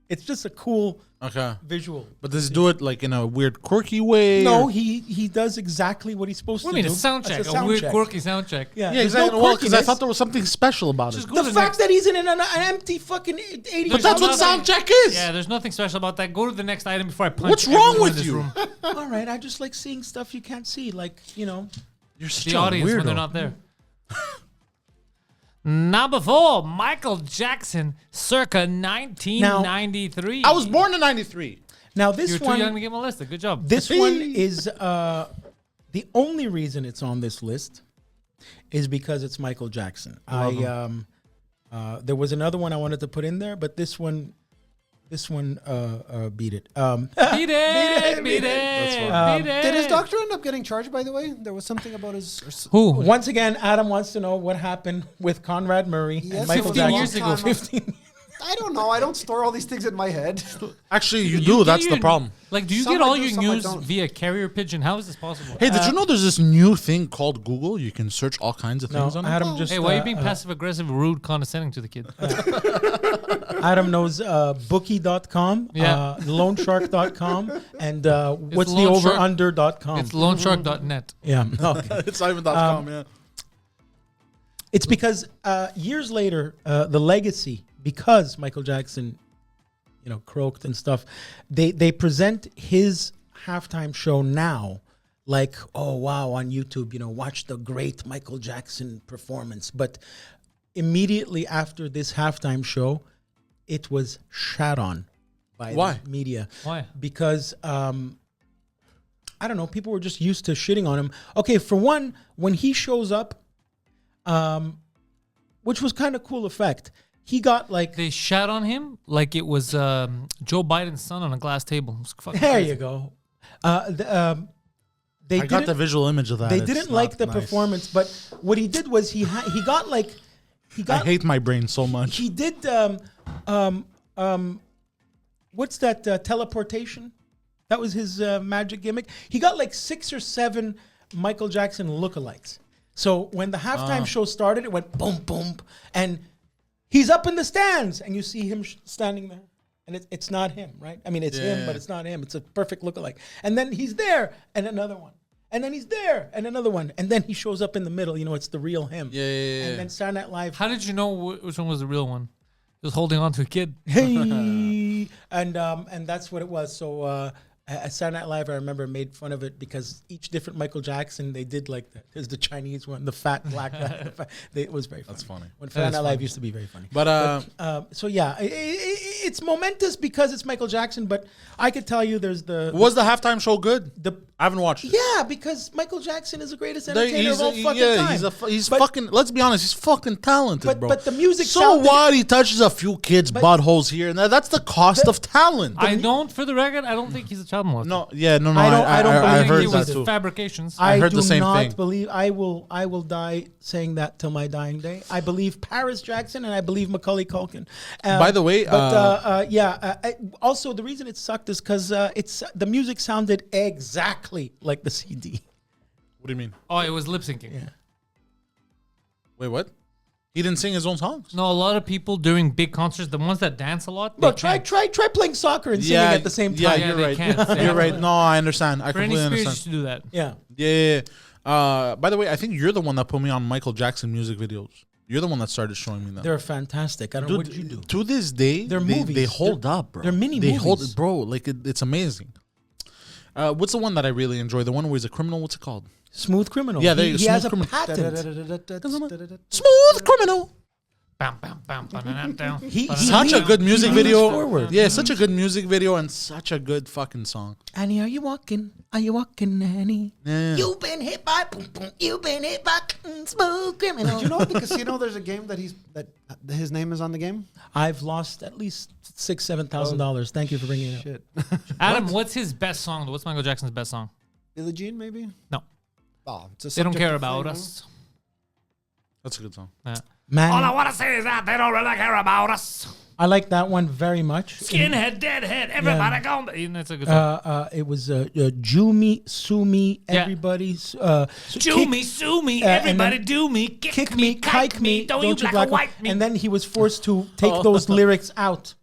It's just a cool visual. But does he do it like in a weird, quirky way? No, or- he does exactly what he's supposed What to do you do. mean a sound It's check? A sound weird, check. quirky sound check. Yeah, Yeah, there's exactly. no Well, because I quirkiness. thought there was something special about Just it. go The to the fact next. that he's in an empty fucking 80. But that's what sound check is. Yeah, there's nothing special about that. Go to the next item before I punch What's wrong everyone with in this you? room. All right, I just like seeing stuff you can't see, like You're The such a audience weirdo. when they're not there. Number 4, Michael Jackson, circa 1993. I was born in '93. now this You're too one. young to get molested. Good job. This one is the only reason it's on this list is because it's Michael Jackson. There was another one I wanted to put in there, but this one beat it. Beat it. Beat it. Did his doctor end up getting charged, by the way? There was something about his... Who? Once again, Adam wants to know what happened with Conrad Murray and Yes, Michael 15 Jackson. years ago. 15. I don't know. I don't store all these things in my head. Actually, you do. get That's the your- problem. Like, do you Some get I all do, your some I news don't. via carrier pigeon? How is this possible? Hey, did you know there's this new thing called Google? You can search all kinds of No, things on it. Adam just. Hey, why are you being passive aggressive, rude, condescending to the kid? Adam knows bookie.com, Yeah. loanshark.com, and what's the Loan Shark. overunder.com. It's loanshark.net. Yeah. Okay. It's not even .com, yeah. It's because years later, the legacy, because Michael Jackson, croaked and stuff, they present his halftime show now like, oh, wow, on YouTube, watch the great Michael Jackson performance. But immediately after this halftime show, it was shat on by Why? the media. Why? Because I don't know, people were just used to shitting on him. Okay, for one, when he shows up, which was kind of cool effect, he got like They shat on him like it was Joe Biden's son on a glass table. It was fucking there crazy. you go. They I got the didn't visual image of that. they It's didn't not like the nice. performance, but what he did was he got like he I got hate my brain so much. he did what's that teleportation? That was his magic gimmick. He got like 6 or 7 Michael Jackson lookalikes. So when the halftime show started, it went boom, boom, and he's up in the stands, and you see him standing there, and it's not him, right? I mean, it's him, Yeah. but it's not him. It's a perfect lookalike. And then he's there, and another one, and then he's there, and another one, and then he shows up in the middle. It's the real him. Yeah. And then Saturday Night Live. How did you know which one was the real one? He was holding on to a kid. Hey, and that's what it was. So At Saturday Night Live, I remember made fun of it because each different Michael Jackson, they did like that. There's the Chinese one, the fat black guy. It was very funny. That's funny. When Saturday Night Live used to be very funny. But so yeah, it's momentous because it's Michael Jackson. But I could tell you, there's was the halftime show good? I haven't watched it. Yeah, because Michael Jackson is the greatest entertainer of all fucking time. He's fucking. Let's be honest, he's fucking talented, bro. But the music. So what? He touches a few kids' buttholes here and there. That's the cost of talent. For the record, I don't think he's a child molester. No, yeah, no. I don't I believe heard he that was too. fabrications. I heard do the same not thing. believe. I will die saying that till my dying day. I believe Paris Jackson and I believe Macaulay Culkin. By the way, also the reason it sucked is because the music sounded exactly like the CD. What do you mean? Oh, it was lip syncing. Yeah. Wait, what? He didn't sing his own songs? No, a lot of people during big concerts, the ones that dance a lot. Bro, try playing soccer and singing at the same time. Yeah, Yeah, you're they right. can't. You're right. No, I understand. I Britney completely Spears understand. used to do that. Yeah. Yeah. By the way, I think you're the one that put me on Michael Jackson music videos. You're the one that started showing me them. They're fantastic. I don't know what you do. To this day, They're they movies. hold up, bro. They're mini they movies. hold, bro. Like it's amazing. What's the one that I really enjoy? The one where he's a criminal. What's it called? Smooth Criminal. Yeah, there you go, he has Smooth a Criminal. patent. Smooth Criminal. Bam, bam, bam, down. Such a good music he leans video. forward. Yeah, such a good music video and such a good fucking song. Annie, are you walking? Are you walking, Annie? Yeah. You've been hit by boom, boom. You've been hit by Smooth Criminal. Did you know at the casino there's a game that his name is on the game? I've lost at least $6,000-$7,000. Thank you for bringing it up. Shit. Adam, what's his best song? What's Michael Jackson's best song? Billie Jean, maybe? No, Oh, it's a they don't care subjective about thing, us. That's a good song. Yeah. Man, All I want to say is that they don't really care about us. I like that one very much. Skinhead, deadhead, everybody gone. That's a good song. It was Jew me, sue me, Yeah. everybody's Chew me, sue me, and everybody then do me, kick me, kike me, don't you black or white me. And then he was forced to take those lyrics out.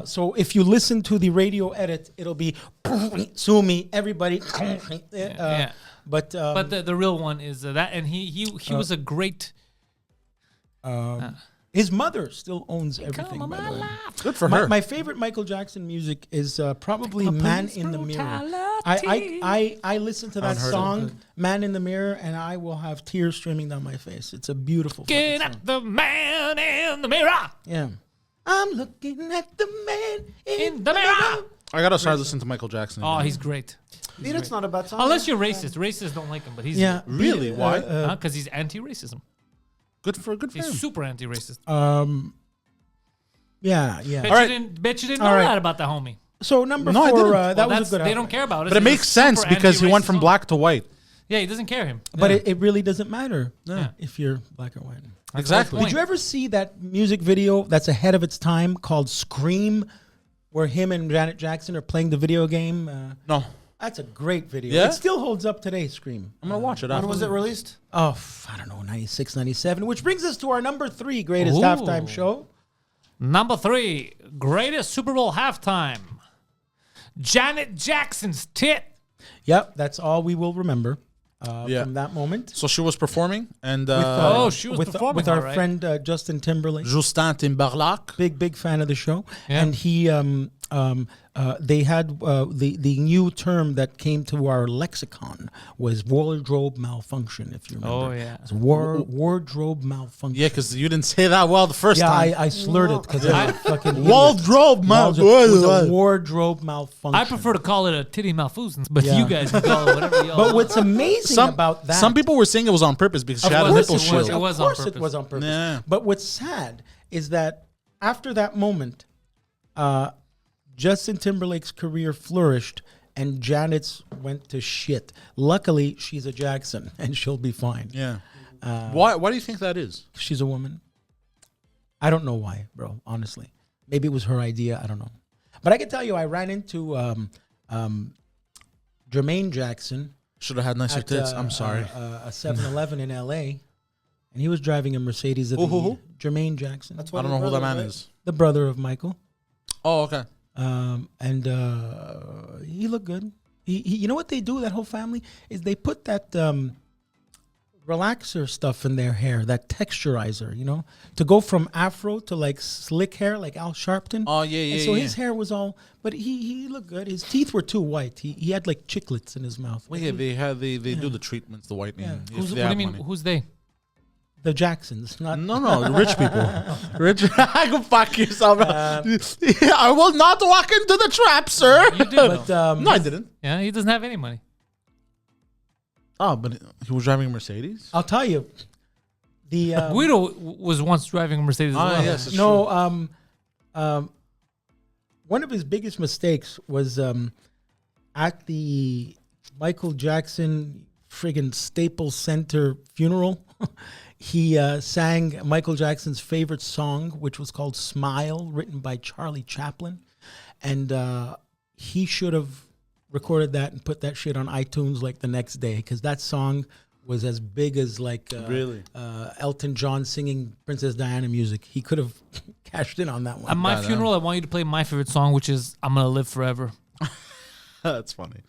So if you listen to the radio edit, it'll be sue me, everybody. Yeah. But the real one is that, and he was a great. his mother still owns everything. By the way. Good for her. My favorite Michael Jackson music is probably "Man in the Mirror." I listen to that song, "Man in the Mirror," and I will have tears streaming down my face. It's a beautiful Get song. at the man in the mirror. Yeah, I'm looking at the man In the mirror. I gotta start listening to Michael Jackson. Oh, again. he's great. Beat It's not a bad song. Unless you're racist. Racists don't like him, but he's Really? Why? because he's anti-racism. Good for He's him. super anti-racist. Yeah. Bet you didn't know All right. that about the homie. So number No, I 4, didn't. that Well, was a good. They don't care about it. But it makes sense because he went from black to white. Yeah, he doesn't care him. But it really doesn't matter Yeah. if you're black or white. Exactly. Did you ever see that music video that's ahead of its time called "Scream," where him and Janet Jackson are playing the video game? No. That's a great video. Yeah? It still holds up today, "Scream." I'm gonna watch it. When after. was it released? Oh, I don't know, 96, 97, which brings us to our number 3 greatest Ooh. halftime show. Number 3, greatest Super Bowl halftime. Janet Jackson's tit. Yep, that's all we will remember from that moment. So she was performing and She was performing with our all right. friend Justin Timberlake. Justin Timberlake. Big fan of the show, Yeah. and he they had the new term that came to our lexicon was wardrobe malfunction. If you remember, Oh, yeah. It's wardrobe malfunction. Yeah, because you didn't say that well the first Yeah, time. I slurred it because I fucking Wardrobe, man. It was a wardrobe malfunction. I prefer to call it a titty malfeasance, but Yeah. you guys can call it whatever y'all But want. what's amazing about that? Some people were saying it was on purpose because she had a course nipple it shield. was. It was Of on course it purpose. was on purpose. Yeah. But what's sad is that after that moment, Justin Timberlake's career flourished and Janet's went to shit. Luckily, she's a Jackson and she'll be fine. Yeah. Why do you think that is? She's a woman. I don't know why, bro, honestly. Maybe it was her idea. I don't know. But I can tell you, I ran into Jermaine Jackson Should have had nicer at tits. I'm sorry. a 7-Eleven in L.A., and he was driving a Mercedes of Who? Jermaine Jackson. That's I what don't know who that man is. the brother of Michael. Oh, okay. And he looked good. He you know what they do? That whole family is they put that relaxer stuff in their hair, that texturizer, you know, to go from afro to like slick hair, like Al Sharpton. Oh, yeah. And so his hair was all, but he looked good. His teeth were too white. He had like chiclets in his mouth. Well, yeah, they do the treatments, the whitening. Yeah. if What they do have you mean? money. Who's they? The Jacksons, not No, the rich people. Rich. Go fuck yourself. I will not walk into the trap, sir. You did. But No, I didn't. Yeah, he doesn't have any money. Oh, but he was driving a Mercedes. I'll tell you, the Guido was once driving a Mercedes. As well. Yes, it's no, one of his biggest mistakes was at the Michael Jackson friggin' Staples Center funeral. He sang Michael Jackson's favorite song, which was called "Smile," written by Charlie Chaplin, and he should have recorded that and put that shit on iTunes like the next day, because that song was as big as like Really? Elton John singing Princess Diana music. He could have cashed in on that one. At my funeral, I want you to play my favorite song, which is "I'm Gonna Live Forever." That's funny.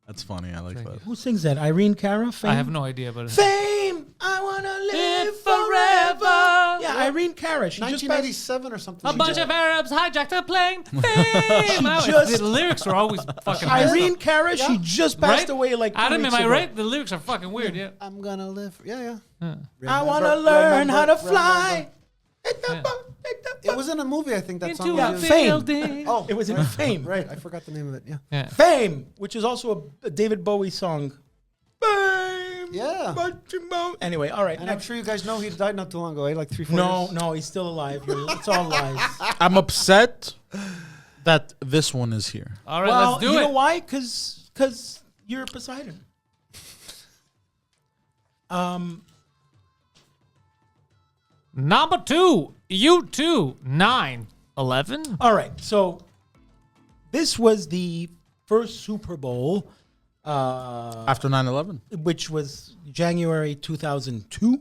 That's funny. I like that. Who sings that? Irene Cara? Fame? I have no idea, but Fame, I wanna live forever. Yeah, Irene Cara. She just passed. 1987 or something. a bunch of Arabs hijacked a plane. Fame. just- The lyrics are always fucking. Irene Cara, she just passed Right? away like 2 Adam, weeks am I ago. right? The lyrics are fucking weird. Yeah. I'm gonna live. Yeah. I wanna learn how to fly. It was in a movie, I think that song. Into Yeah, was a Fame. building. Oh, It was in Fame. right. I forgot the name of it. Yeah. Yeah. Fame, which is also a David Bowie song. Fame. Yeah. Anyway, all right. And I'm Next. sure you guys know he died not too long ago, like 3-4 No, years. no, he's still alive. It's all lies. I'm upset that this one is here. All right, Well, let's do you it. know why? Because you're Poseidon. Number 2, U2, 9/11. All right, so this was the first Super Bowl, After 9/11. which was January 2002.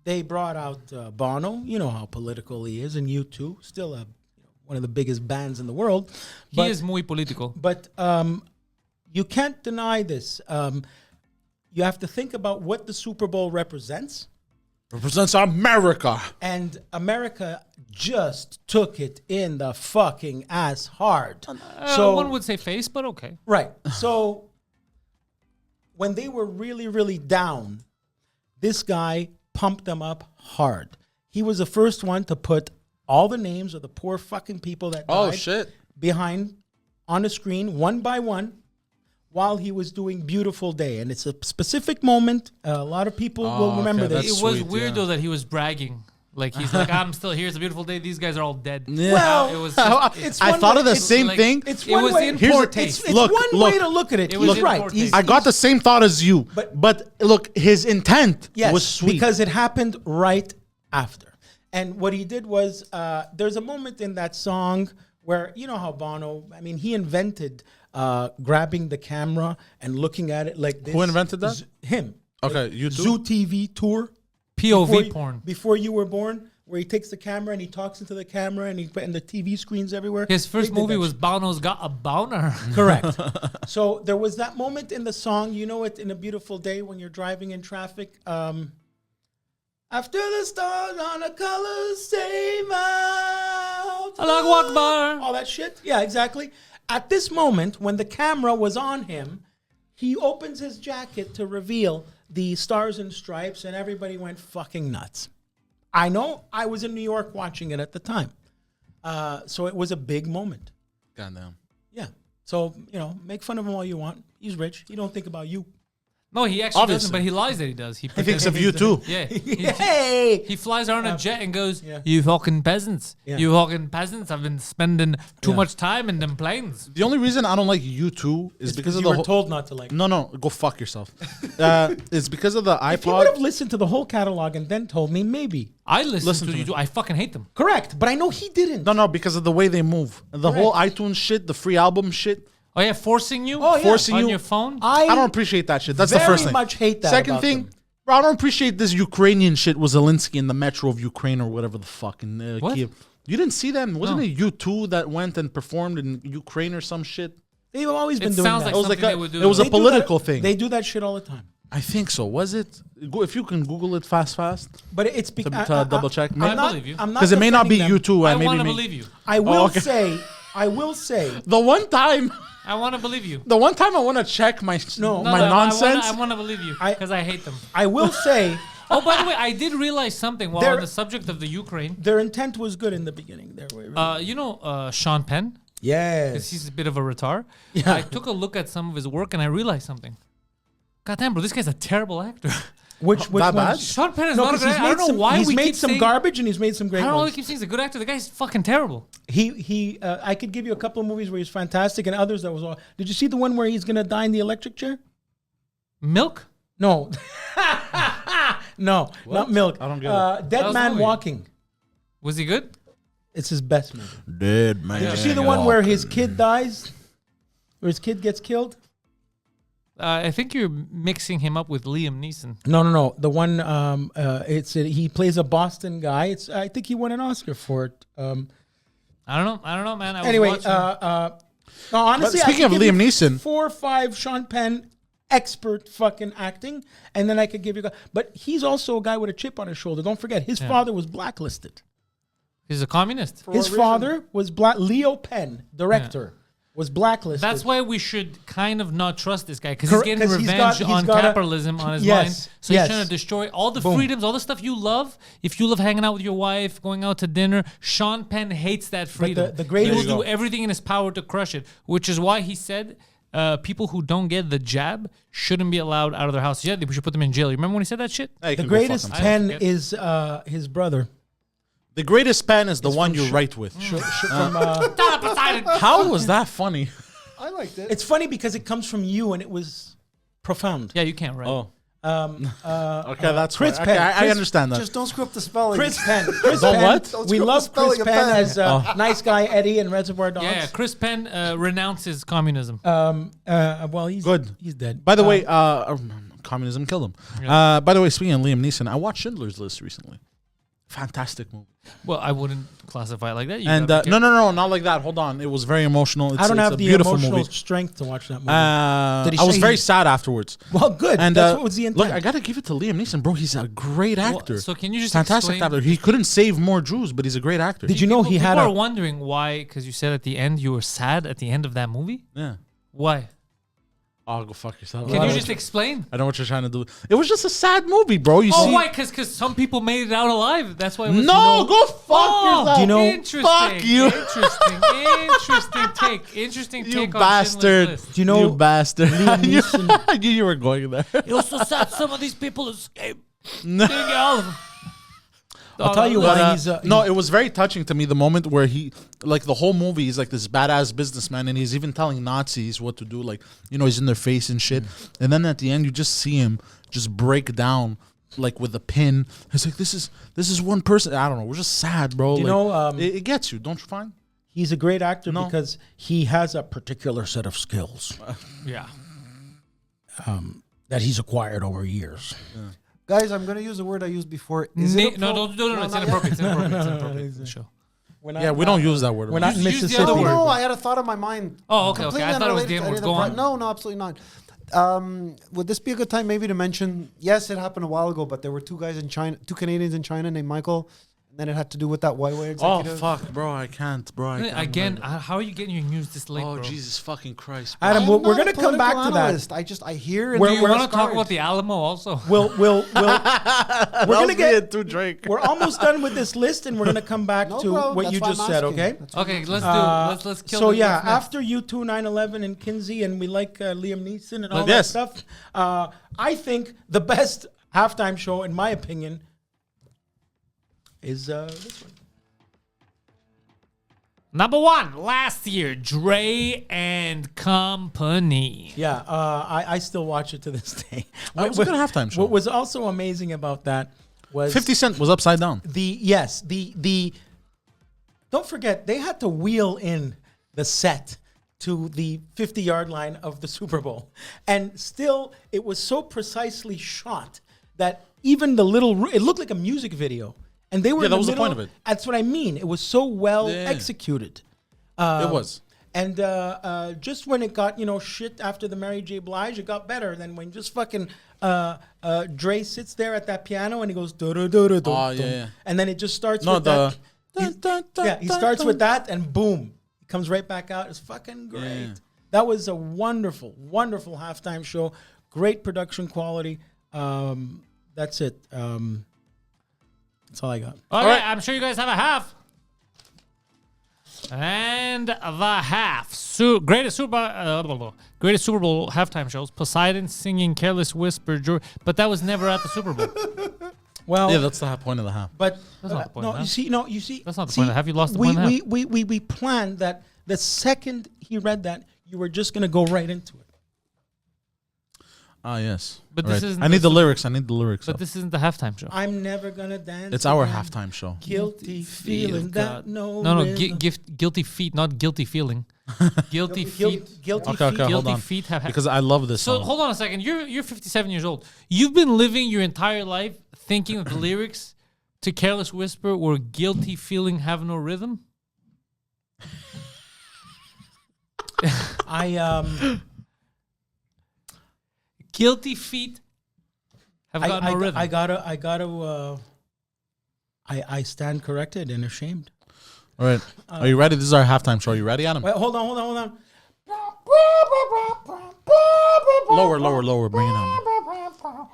They brought out Bono. You know how political he is, and U2, still one of the biggest bands in the world. He is muy political. But you can't deny this. You have to think about what the Super Bowl represents. Represents America. And America just took it in the fucking ass hard. So One would say face, but okay. right. So when they were really, really down, this guy pumped them up hard. He was the first one to put all the names of the poor fucking people that died behind on the screen one by one while he was doing Beautiful Day. And it's a specific moment. A lot of people will remember okay, this. that's It was sweet, weird yeah. though that he was bragging. Like he's like, I'm still here. It's a beautiful day. These guys are all dead. Yeah. Well, It was just, it's I one thought way- of the it's same like- thing. It's It one was way. in Here's poor the- taste. It's Look, one way to look at it. It was He's in right. poor He's, taste. I got the same thought as you, But- but look, his intent yes, was sweet. because it happened right after. And what he did was, there's a moment in that song where, you know how Bono, I mean, he invented grabbing the camera and looking at it like this. Who invented that? Him. Okay, you too? Zoo TV tour. POV porn. Before you were born, where he takes the camera and he talks into the camera and and the TV screens everywhere. His They first did movie that was shit. Bono's Got a Boner. Correct. So there was that moment in the song, you know it, in A Beautiful Day when you're driving in traffic. After the stars on the colors same out. Allahu Akbar. All that shit. Yeah, exactly. At this moment, when the camera was on him, he opens his jacket to reveal the stars and stripes, and everybody went fucking nuts. I know. I was in New York watching it at the time. So it was a big moment. Goddamn. Yeah. So, make fun of him all you want. He's rich. He don't think about you. No, he actually Obviously. doesn't, but he lies that he does. He He thinks of you too. Yeah. Hey! He flies around a jet and goes, Yeah. you fucking peasants. Yeah. You fucking peasants have been spending too much time in them planes. The only reason I don't like U2 is because of you the were whole. told not to like. No, go fuck yourself. It's because of the If you would have iPod. listened to the whole catalog and then told me, maybe. I listen Listen to to you. me. I fucking hate them. Correct. But I know he didn't. No, because of the way they move. The whole iTunes shit, the free album shit. Oh yeah, forcing you? Oh, yeah. Forcing on you- your phone? I don't appreciate that shit. That's the very first thing. much hate that Second about thing, them. bro, I don't appreciate this Ukrainian shit with Zelensky in the metro of Ukraine or whatever the fuck in What? Kiev. You didn't see them? Wasn't No. it U2 that went and performed in Ukraine or some shit? They've always been It doing sounds that. like It was something like they would do. it was They a do political that- thing. They do that shit all the time. I think so. Was it? If you can Google it fast. But it's To because double check. I believe you. Because it may not be you too. I maybe want to me. believe you. I will okay. say. I will say. The one time I want to believe you. I want to check my nonsense. I want to believe you because I hate them. I will say. Oh, by the way, I did realize something while on the subject of the Ukraine. Their intent was good in the beginning. You know Sean Penn? Yes. Because he's a bit of a retard. Yeah. I took a look at some of his work and I realized something. Goddamn, bro, this guy's a terrible actor. Which that one? bad? Sean Penn is No, not a because great actor. I don't know why he's we made keep some saying, garbage and he's made some great I don't know why we ones. keep saying he's a good actor. The guy's fucking terrible. I could give you a couple of movies where he's fantastic and others that was all. Did you see the one where he's gonna die in the electric chair? Milk? No. No, not Milk. I don't get it. Dead was Man movie. Walking. Was he good? It's his best movie. Dead man. Did you see the one where his kid dies? Where his kid gets killed? I think you're mixing him up with Liam Neeson. No. The one he plays a Boston guy. I think he won an Oscar for it. I don't know, man. I was Anyway, watching. no, honestly, But speaking I of could give Liam you Neeson- 4 or 5 Sean Penn expert fucking acting, and then I could give you. But he's also a guy with a chip on his shoulder. Don't forget, his father was blacklisted. He's a communist. His father was black. Leo Penn, director, was blacklisted. That's why we should kind of not trust this guy because he's getting 'Cause he's revenge got- on he's got a- capitalism on his Yes, mind. So yes. he's trying to destroy all the Boom. freedoms, all the stuff you love. If you love hanging out with your wife, going out to dinner, Sean Penn hates that freedom. the greatest- he will do everything in his power to crush it, which is why he said people who don't get the jab shouldn't be allowed out of their house. Yeah, we should put them in jail. You remember when he said that shit? Hey, The can go fuck greatest himself. Penn forget. is his brother. The greatest pen is the one you write with. From, How was that funny? I liked it. it's funny because it comes from you and it was profound. Yeah, you can't write. Oh, okay, that's Chris right. Penn. Okay, I Chris- understand that. Just don't screw up the spelling. Chris Penn. Chris Don't Penn. what? Don't We screw up love the spelling Chris of Penn Penn. as nice guy Eddie in Reservoir Dogs. Yeah, Chris Penn renounces communism. Well, he's Good. He's dead. By the way, communism killed him. By the way, speaking of Liam Neeson, I watched Schindler's List recently. Fantastic movie. Well, I wouldn't classify it like that. You And gotta be no, not like that. Hold on, it was very emotional. It's, I don't it's have a the beautiful emotional movie. strength to watch that movie. Did he I was say very he- sad afterwards. well, good. And That's what was the intent. look, I gotta give it to Liam Neeson, bro. He's a great actor. so can you just fantastic explain- actor? He couldn't save more Jews, but he's a great actor. Did you know he had people a? are wondering why, because you said at the end you were sad at the end of that movie. Yeah. Why? Oh, go fuck yourself. Can you just explain? I know what you're trying to do. It was just a sad movie, bro. You Oh, see? why? Because some people made it out alive. That's why. It was, No, go fuck yourself. Do you know- Interesting. Fuck you. Interesting take. Interesting You take. bastard. On Schindler's List. Do you know You bastard. Liam You- Neeson- I knew you were going there. It was so sad. Some of these people escaped. No. Didn't get all of them. I'll tell you But, why he's. no, it was very touching to me the moment where he, like the whole movie, he's like this badass businessman, and he's even telling Nazis what to do, like he's in their face and shit. And then at the end, you just see him just break down, like with a pin. It's like this is one person. I don't know. We're just sad, bro. Do you Like, know, it gets you, don't you find? He's a great actor No. because he has a particular set of skills Yeah. that he's acquired over years. Guys, I'm going to use a word I used before. Is it a No, pro- don't do it. No, It's not inappropriate. yet. It's inappropriate. It's inappropriate. for the show. We're not- Yeah, we don't use that word. We're not in Use the Mississippi. other word. No, I had a thought in my mind. Oh, okay. Completely I thought it was unrelated game to any words. of the Go on. No, absolutely not. Would this be a good time maybe to mention, yes, it happened a while ago, but there were two Canadians in China named Michael, and then it had to do with that Huawei Oh executive. fuck, bro! I can't, bro. I can't Again, remember. how are you getting your news this late, Oh bro? Jesus fucking Christ! Bro. Adam, I'm we're not going a to come back political to that. analyst. I hear. and We're- Do you hear want to those talk cards. about the Alamo also? We're gonna get to Drake. We're almost done with this list, and we're gonna come back No, to bro, what that's you why just I'm said. asking. Okay. That's why I'm Okay, let's do. Let's kill. So the- yeah, what's next? after U2, 9/11, and Kinsey, and we like Liam Neeson and all Yes. that stuff. I think the best halftime show, in my opinion, is this one. Number one, last year, Dre and Company. Yeah, I still watch it to this day. It was a good halftime show. What was also amazing about that was 50 Cent was upside down. the don't forget they had to wheel in the set to the 50-yard line of the Super Bowl, and still it was so precisely shot that even the it looked like a music video, and they were Yeah, in that the was the middle. point of it. That's what I mean. It was so well Yeah. executed. It was. And just when it got, shit after the Mary J. Blige, it got better. Then when just fucking Dre sits there at that piano and he goes, yeah. And then it just starts with that. He starts with that and boom, he comes right back out. It's fucking great. Yeah. That was a wonderful, wonderful halftime show. Great production quality. That's it. That's all I got. All right, I'm sure you guys have a half. And the half. Greatest Super Bowl halftime shows. Poseidon singing Careless Whisper. But that was never at the Super Bowl. Well, yeah, that's the point of the half. But that's not the point of the half. You see. That's not the point of the half. You lost the point of the half. We planned that the second he read that, you were just going to go right into it. Ah, yes. But this isn't. I need the lyrics. But this isn't the halftime show. I'm never gonna dance. It's our halftime show. Guilty feeling that no. Guilty feet, not guilty feeling. Guilty feet. Guilty feet. Guilty feet have. Because I love this So song. hold on a second. You're 57 years old. You've been living your entire life thinking that the lyrics to Careless Whisper were guilty feeling have no rhythm. Guilty feet have got no rhythm. I stand corrected and ashamed. All right. Are you ready? This is our halftime show. Are you ready, Adam? Wait, hold on. Lower. Bring it on.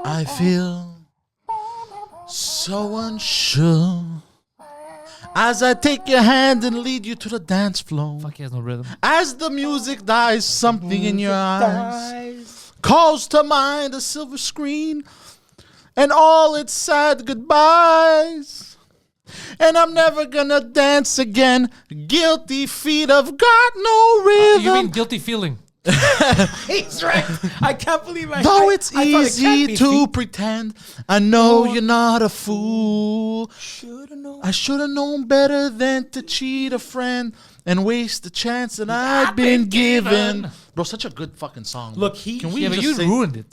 I feel so unsure as I take your hand and lead you to the dance floor. Fuck, he has no rhythm. As the music dies, something in your eyes calls to mind a silver screen and all its sad goodbyes. And I'm never gonna dance again. Guilty feet have got no rhythm. You mean guilty feeling? He's right. I can't believe Though it's easy to pretend, I know you're not a fool. I should have known better than to cheat a friend and waste the chance that I've been given. Bro, such a good fucking song. Look, but you ruined it.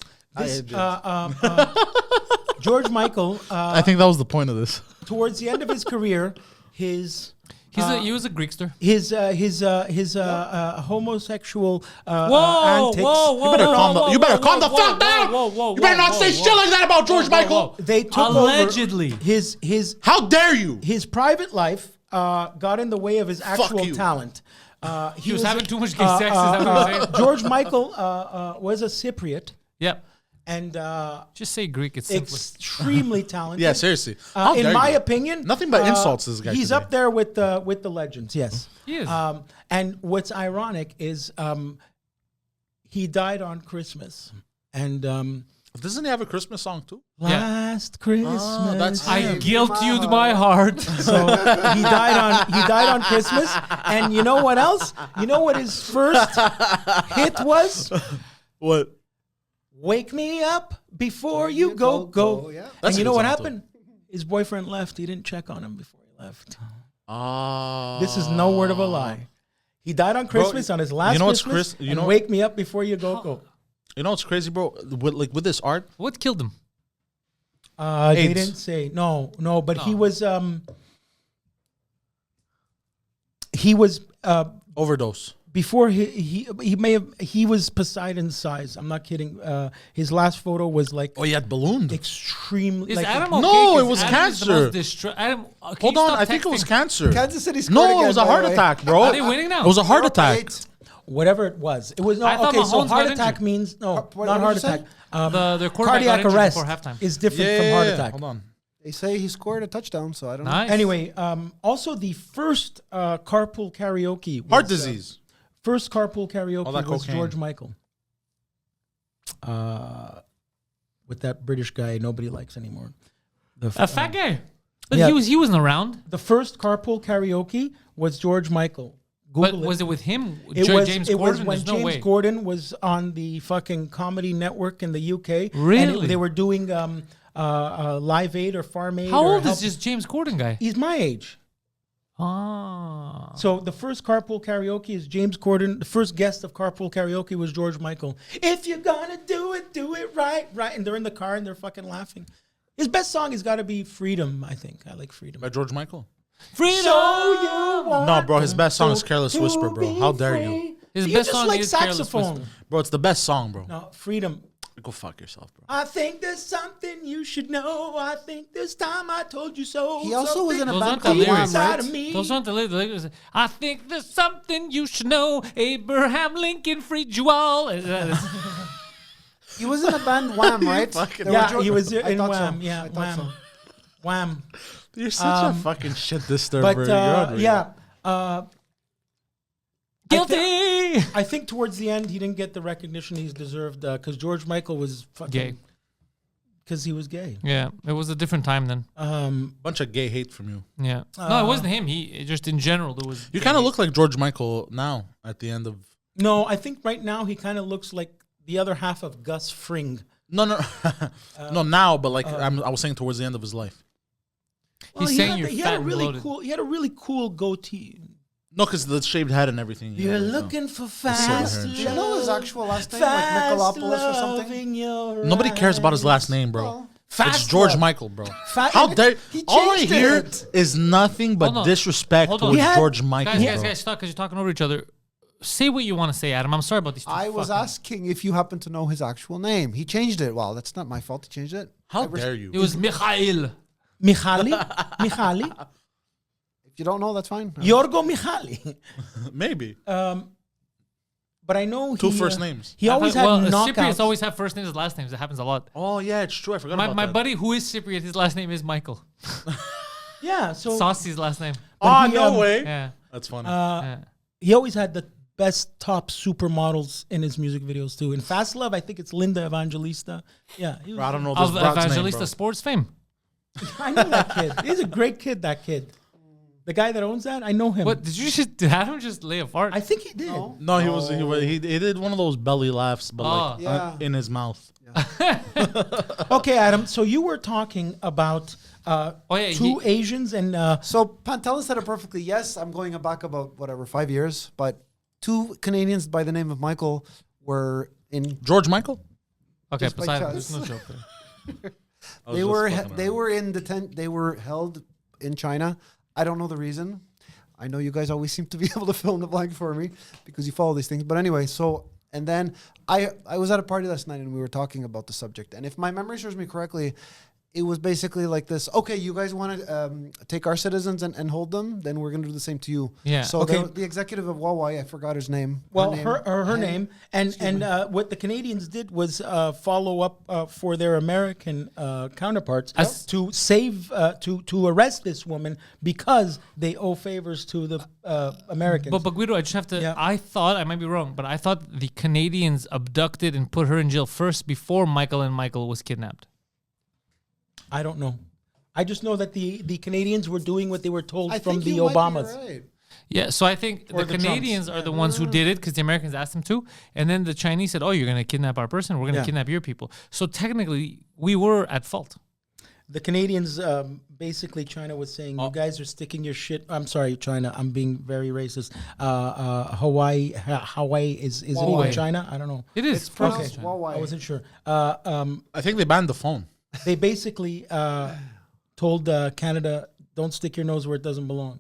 George Michael. I think that was the point of this. Towards the end of his career, he was a Greekster. His homosexual antics. You better calm the fuck down. You better not say shit like that about George Michael. They took allegedly over his. How dare you? His private life got in the way of his actual talent. He was having too much gay sex. Is that what you're saying? George Michael was a Cypriot. Yep. And just say Greek. It's extremely talented. Yeah, seriously. In my opinion, nothing but insults this guy. He's up there with the legends. Yes, he is. And what's ironic is he died on Christmas. And doesn't he have a Christmas song too? Last Christmas, I guilt-you'd my heart. So he died on Christmas. And you know what else? You know what his first hit was? What? Wake me up before you go. Yeah. And you know what happened? His boyfriend left. He didn't check on him before he left. This is no word of a lie. He died on Christmas, on his last Christmas. Wake me up before you go. You know what's crazy, bro? With this art, what killed him? They didn't say. No. But he was. He was overdose. Before he was Poseidon's size. I'm not kidding. His last photo was like he had ballooned extremely. Is like Adam okay? No, it was cancer. Adam, hold on, I think it was cancer. Kansas City scored again, it was a heart attack, bro. Are they winning now? It was a heart attack. Whatever it was, it was not. Okay, so heart attack means not heart attack. The cardiac arrest before halftime is different from heart attack. Hold on. They say he scored a touchdown, so I don't know. Anyway, also the first carpool karaoke was, heart disease. First carpool karaoke was cocaine. George Michael. With that British guy nobody likes anymore. A fat guy. But he wasn't around. The first carpool karaoke was George Michael. But was it with him? James Gordon? When James Gordon was on the fucking Comedy Network in the UK. Really? And they were doing Live Aid or Farm Aid. How old is this James Gordon guy? He's my age. So the first carpool karaoke is James Corden. The first guest of carpool karaoke was George Michael. If you're gonna do it right. And they're in the car and they're fucking laughing. His best song has got to be Freedom, I think. I like Freedom. By George Michael? Freedom! No, bro, his best song is Careless Whisper, bro. How dare you? His best song is saxophone. Bro, it's the best song, bro. No, Freedom. Go fuck yourself, bro. I think there's something you should know. I think this time I told you so. He also was in a Those band aren't the called Wham, lyrics. Inside right? of me. Those aren't the lyrics. I think there's something you should know. Abraham Lincoln freed you all. He was in a band Wham, right? Yeah, he was I in thought so. Wham. Yeah, I thought Wham. so. Wham. You're such a fucking shit disturber. But You're unreal. yeah. Guilty. I think towards the end he didn't get the recognition he's deserved because George Michael was fucking Gay. because he was gay. Yeah, it was a different time then. Bunch of gay hate from you. Yeah. No, it wasn't him. He just in general there was. You kind of look like George Michael now at the end of. No, I think right now he kind of looks like the other half of Gus Fring. No, no, now, but like I was saying towards the end of his life. He's saying you're fat and bloated. He had a really cool goatee. No, because the shaved head and everything. You're so. looking for silver fast. hair. Do you know his actual last name, like Michaelopoulos or something? Nobody cares about his last name, bro. Well, It's George Michael, bro. Fa- How dare? He All I changed hear it. is nothing but Hold on. disrespect Hold on. towards He had- George Michael, Guys, bro. stop because you're talking over each other. Say what you want to say, Adam. I'm sorry about these two. I was fucking- asking if you happen to know his actual name. He changed it. Well, that's not my fault. He changed it. How dare you? It was Mikhail. Michali. If you don't know, that's fine. Yorgo Michali. Maybe But I know two he, first names. He always had knockouts. Cypriots always have first names as last names. It happens a lot. Oh yeah, it's true. I forgot My about that. buddy who is Cypriot, his last name is Michael. Yeah, so Saucy's last name. Oh he, no way. Yeah. That's funny. Yeah. he always had the best top supermodels in his music videos too. In Fast Love, I think it's Linda Evangelista. Yeah, he was, Bro, I don't know this Of brat's name, Evangelista bro. Sports fame. I know that kid. He's a great kid. That kid, the guy that owns that, I know him. What did Adam just lay a fart? I think he did. No, he did one of those belly laughs, but like Yeah. in his mouth. Okay, Adam. So you were talking about two Asians and So Pantelis said it perfectly. Yes, I'm going back about 5 years, but two Canadians by the name of Michael were in. George Michael. Okay, just by Poseidon. chance. There's no joke there. They were in They were held in China. I don't know the reason. I know you guys always seem to be able to fill in the blank for me because you follow these things. But anyway, and then I was at a party last night and we were talking about the subject. And if my memory serves me correctly, it was basically like this. Okay, you guys want to take our citizens and hold them, then we're going to do the same to you. Yeah. So Okay. the executive of Huawei, I forgot his name. well, her name and what the Canadians did was follow up for their American counterparts to save to arrest this woman because they owe favors to the Americans. But Guido, I just have to. Yeah. I thought I might be wrong, but I thought the Canadians abducted and put her in jail first before Michael was kidnapped. I don't know. I just know that the Canadians were doing what they were told I from think the you might be Obamas. right. Yeah, so I think Or the the Canadians Trumps. are the ones who did it because the Americans asked them to, and then the Chinese said, "Oh, you're going to kidnap our person. We're going to Yeah. kidnap your people." So technically, we were at fault. The Canadians, basically, China was saying, "You guys are sticking your shit." I'm sorry, China. I'm being very racist. Hawaii is it Huawei. even China? I don't know. It is. It's pronounced China. Huawei. I wasn't sure. I think they banned the phone. They basically told Canada, "Don't stick your nose where it doesn't belong."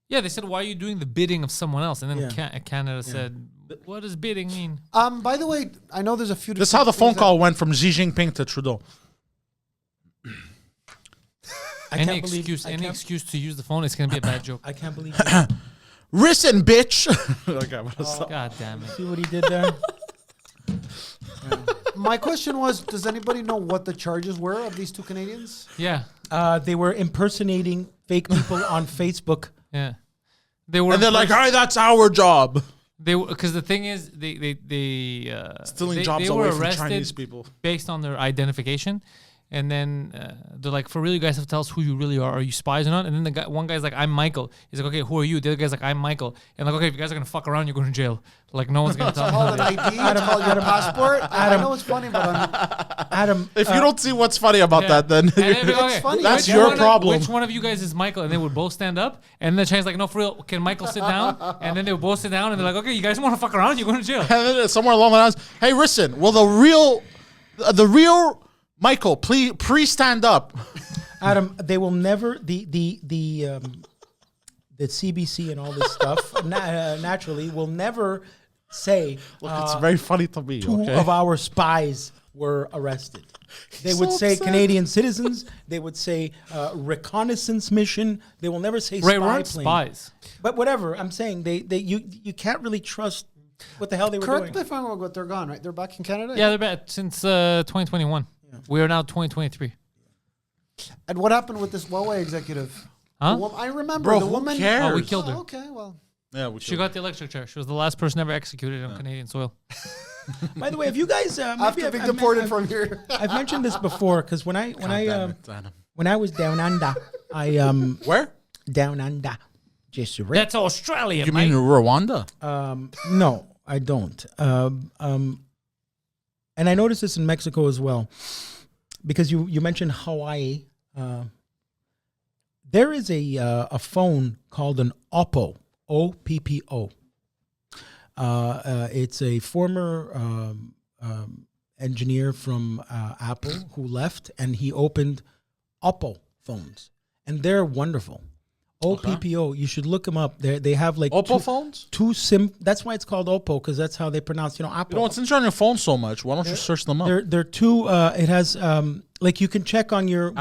Yeah, they said, "Why are you doing the bidding of someone else?" And then Yeah. Canada said, "What does bidding mean?" By the way, I know there's a few. This is how the phone call went from Xi Jinping to Trudeau. Any excuse to use the phone, it's going to be a bad joke. I can't believe that. Listen, bitch. Okay, what is that? God damn it. See what he did there? My question was, does anybody know what the charges were of these two Canadians? Yeah, They were impersonating fake people on Facebook. yeah. They were. And they're like, "Hey, that's our job." They because the thing is, they Stealing they, jobs they away were from arrested Chinese people. based on their identification, and then they're like, "For real, you guys have to tell us who you really are. Are you spies or not?" And then one guy's like, "I'm Michael." He's like, "Okay, who are you?" The other guy's like, "I'm Michael." And like, "Okay, if you guys are gonna fuck around, you're going to jail. Like, no one's gonna tell It's called an you." ID. It's called your passport. I know it's funny, but Adam, If you don't see what's funny about Yeah. that, then And they'd be like, It's funny. that's which your one problem. Which one of you guys is Michael? And they would both stand up. And the Chinese like, "No, for real, can Michael sit down?" And then they would both sit down. And they're like, "Okay, you guys want to fuck around? You're going to jail." And then somewhere along the lines, "Hey, listen, will the real Michael please stand up?" Adam, they will never the CBC and all this stuff naturally will never say Look, it's very funny to me. two Okay? of our spies were arrested. They would say Canadian citizens. They would say reconnaissance mission. They will never say spy plane. Spies. But whatever, I'm saying you can't really trust what the hell they were Correct doing. me if I'm wrong, but they're gone, right? They're back in Canada? Yeah, they're back since 2021. Yeah. We are now 2023. And what happened with this Huawei executive? Huh? I remember Bro, the who woman. cares? Oh, we killed her. Okay, well. Yeah, She got the electric chair. She was the last person ever executed on Canadian soil. By the way, if you guys After being deported from here. I've mentioned this before because when I was down under, Where? down under, just That's Australia, You mate. mean Rwanda? no, I don't. And I noticed this in Mexico as well, because you mentioned Hawaii. There is a phone called an Oppo, OPPO. It's a former engineer from Apple who left, and he opened Oppo phones, and they're wonderful. OPPO, you should look them up. They have like Oppo phones? That's why it's called Oppo, because that's how they pronounce. Apple. You know, since you're on your phone so much, why don't you search them up? They're two. It has like you can check on your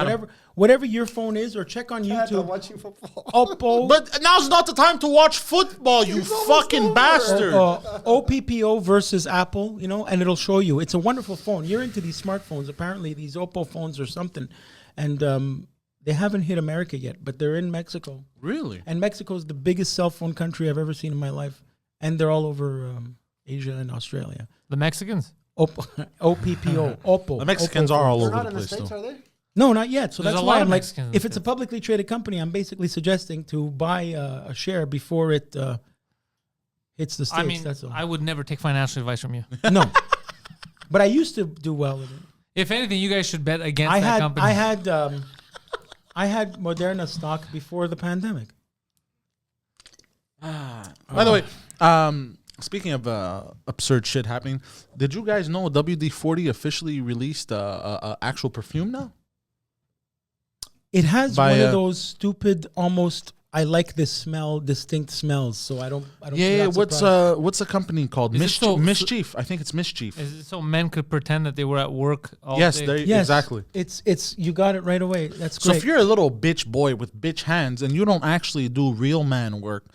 whatever your phone is, or check on YouTube. Watching football. Oppo. But now's not the time to watch football, you fucking bastard. OPPO versus Apple, and it'll show you. It's a wonderful phone. You're into these smartphones. Apparently, these Oppo phones or something, and they haven't hit America yet, but they're in Mexico. Really? And Mexico is the biggest cell phone country I've ever seen in my life, and they're all over Asia and Australia. The Mexicans? OPPO, Oppo. The Mexicans Oppo are all They're over not the in the place, States, though. are they? No, not yet. So There's that's a why lot I'm of like, Mexicans if it's a publicly traded company, I'm basically suggesting to buy a share before it hits the States. I mean, that's all. I would never take financial advice from you. No. But I used to do well with it. If anything, you guys should bet against that company. I had Moderna stock before the pandemic. By the way, speaking of absurd shit happening, did you guys know WD-40 officially released actual perfume now? It has one of those stupid, almost I like this smell, distinct smells. So I don't. Yeah. What's the company called? Is it so- Mischief. I think it's Mischief. Is it so men could pretend that they were at work all Yes, day? Yes, exactly. It's you got it right away. That's So great. if you're a little bitch boy with bitch hands and you don't actually do real man work,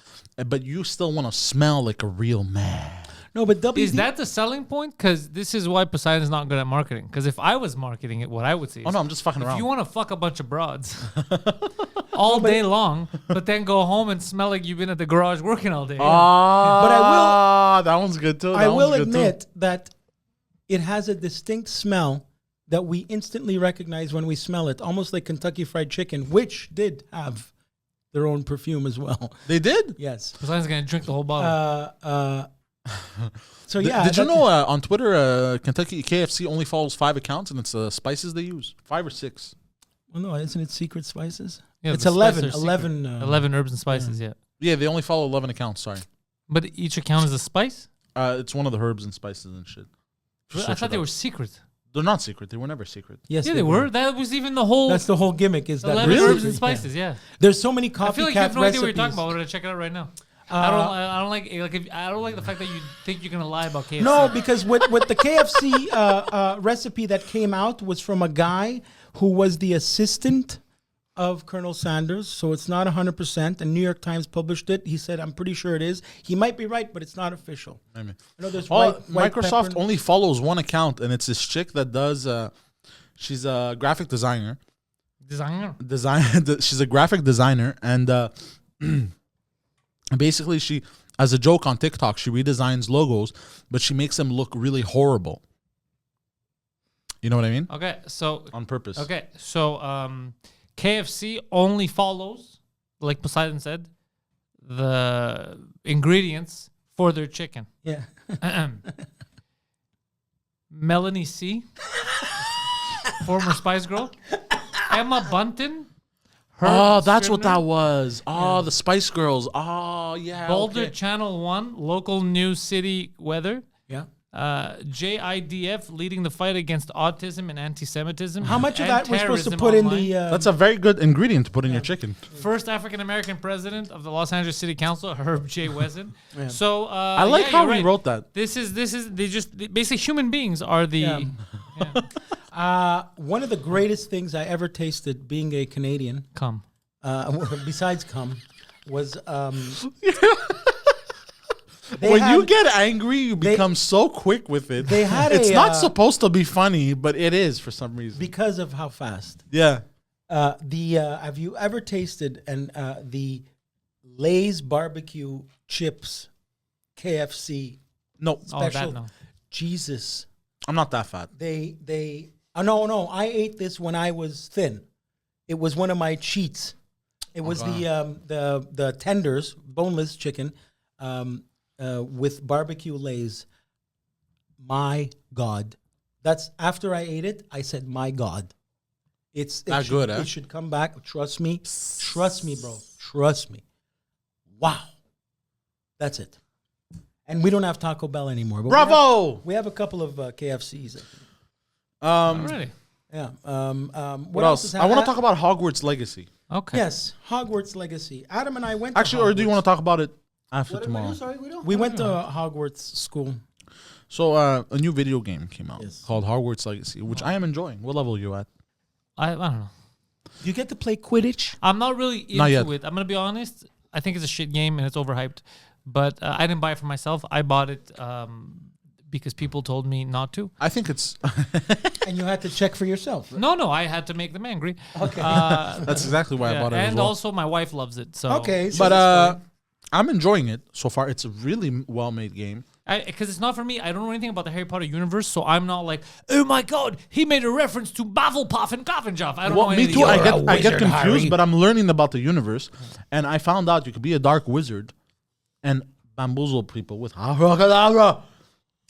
but you still want to smell like a real man. No, but Is that the selling point? Because this is why Poseidon is not good at marketing. Because if I was marketing it, what I would say is, Oh no, I'm just fucking if around. you want to fuck a bunch of broads all day long, but then go home and smell like you've been at the garage working all day. But I that one's good too. I will admit that it has a distinct smell that we instantly recognize when we smell it, almost like Kentucky Fried Chicken, which did have their own perfume as well. They did? Yes. Poseidon's going to drink the whole bottle. So yeah. Did you know on Twitter, Kentucky KFC only follows 5 accounts and it's spices they use? 5 or 6. Well, no, isn't it Secret Spices? Yeah, It's the 11. spices are 11. 11 herbs and spices, yeah. Yeah, they only follow 11 accounts. Sorry, But each account is a spice? it's one of the herbs and spices and shit. Just I search thought it they up. were secret. They're not secret. They were never secret. Yes, Yeah, they were. That was even the whole That's the whole gimmick. Is that 11 really? herbs and spices, yeah. There's so many I feel like copycat you have no idea recipes. what you're talking about. We're going to check it out right now. I don't like the fact that you think you're going to lie about KFC. No, because with the KFC recipe that came out was from a guy who was the assistant of Colonel Sanders, so it's not 100%. And New York Times published it. He said, "I'm pretty sure it is." He might be right, but it's not official. I mean, I know there's Microsoft pepper. only follows one account, and it's this chick that does. She's a graphic designer. She's a graphic designer, and basically, she, as a joke on TikTok, she redesigns logos, but she makes them look really horrible. You know what I mean? Okay, so On purpose. Okay, so KFC only follows, like Poseidon said, the ingredients for their chicken. Yeah. Melanie C, former Spice Girl. Emma Bunton. Oh, that's what that was. Oh, the Spice Girls. Oh, yeah. Boulder okay. Channel 1, local news city weather. Yeah. JIDF leading the fight against autism and anti-Semitism. How much of and that we're supposed to terrorism put in online. the? That's a very good ingredient to put in your chicken. First African-American president of the Los Angeles City Council, Herb J. Wesson. Yeah. So I like how you're he right. wrote that. This is basically human beings are the. Yeah. One of the greatest things I ever tasted being a Canadian, Come. besides cum, was When you get angry, you become so quick with it. They had it's not supposed to be funny, but it is for some reason. because of how fast. Yeah. Have you ever tasted the Lay's barbecue chips, KFC No. special? No. Jesus, I'm not that fat. no. I ate this when I was thin. It was one of my cheats. It was the tenders, boneless chicken, with barbecue Lay's. My God, that's after I ate it. I said, "My God." It Not good, eh? It should come back. Trust me, bro. Trust me. Wow, that's it. And we don't have Taco Bell anymore. But Bravo! We have a couple of KFCs. Really? Yeah. What else? I want to talk about Hogwarts Legacy. Okay. Yes, Hogwarts Legacy. Adam and I went. Actually, or do you want to talk about it after What did tomorrow? we do? Sorry, we don't. We went to Hogwarts school. So a new video game came out Yes. called Hogwarts Legacy, which I am enjoying. What level are you at? I don't know. Do you get to play Quidditch? I'm not really Not yet. into it. I'm gonna be honest. I think it's a shit game and it's overhyped. But I didn't buy it for myself. I bought it because people told me not to. I think it's And you had to check for yourself. No. I had to make them angry. Okay. that's exactly why I bought it. And as well. also, my wife loves it. So Okay. So But that's fine. I'm enjoying it so far. It's a really well-made game. because it's not for me. I don't know anything about the Harry Potter universe, so I'm not like, oh my god, he made a reference to Bafflepuff and Goffinjoff. I don't know Me anything. too. I You're a get wizard, confused, Harry. but I'm learning about the universe, and I found out you could be a dark wizard and bamboozle people with abracadabra.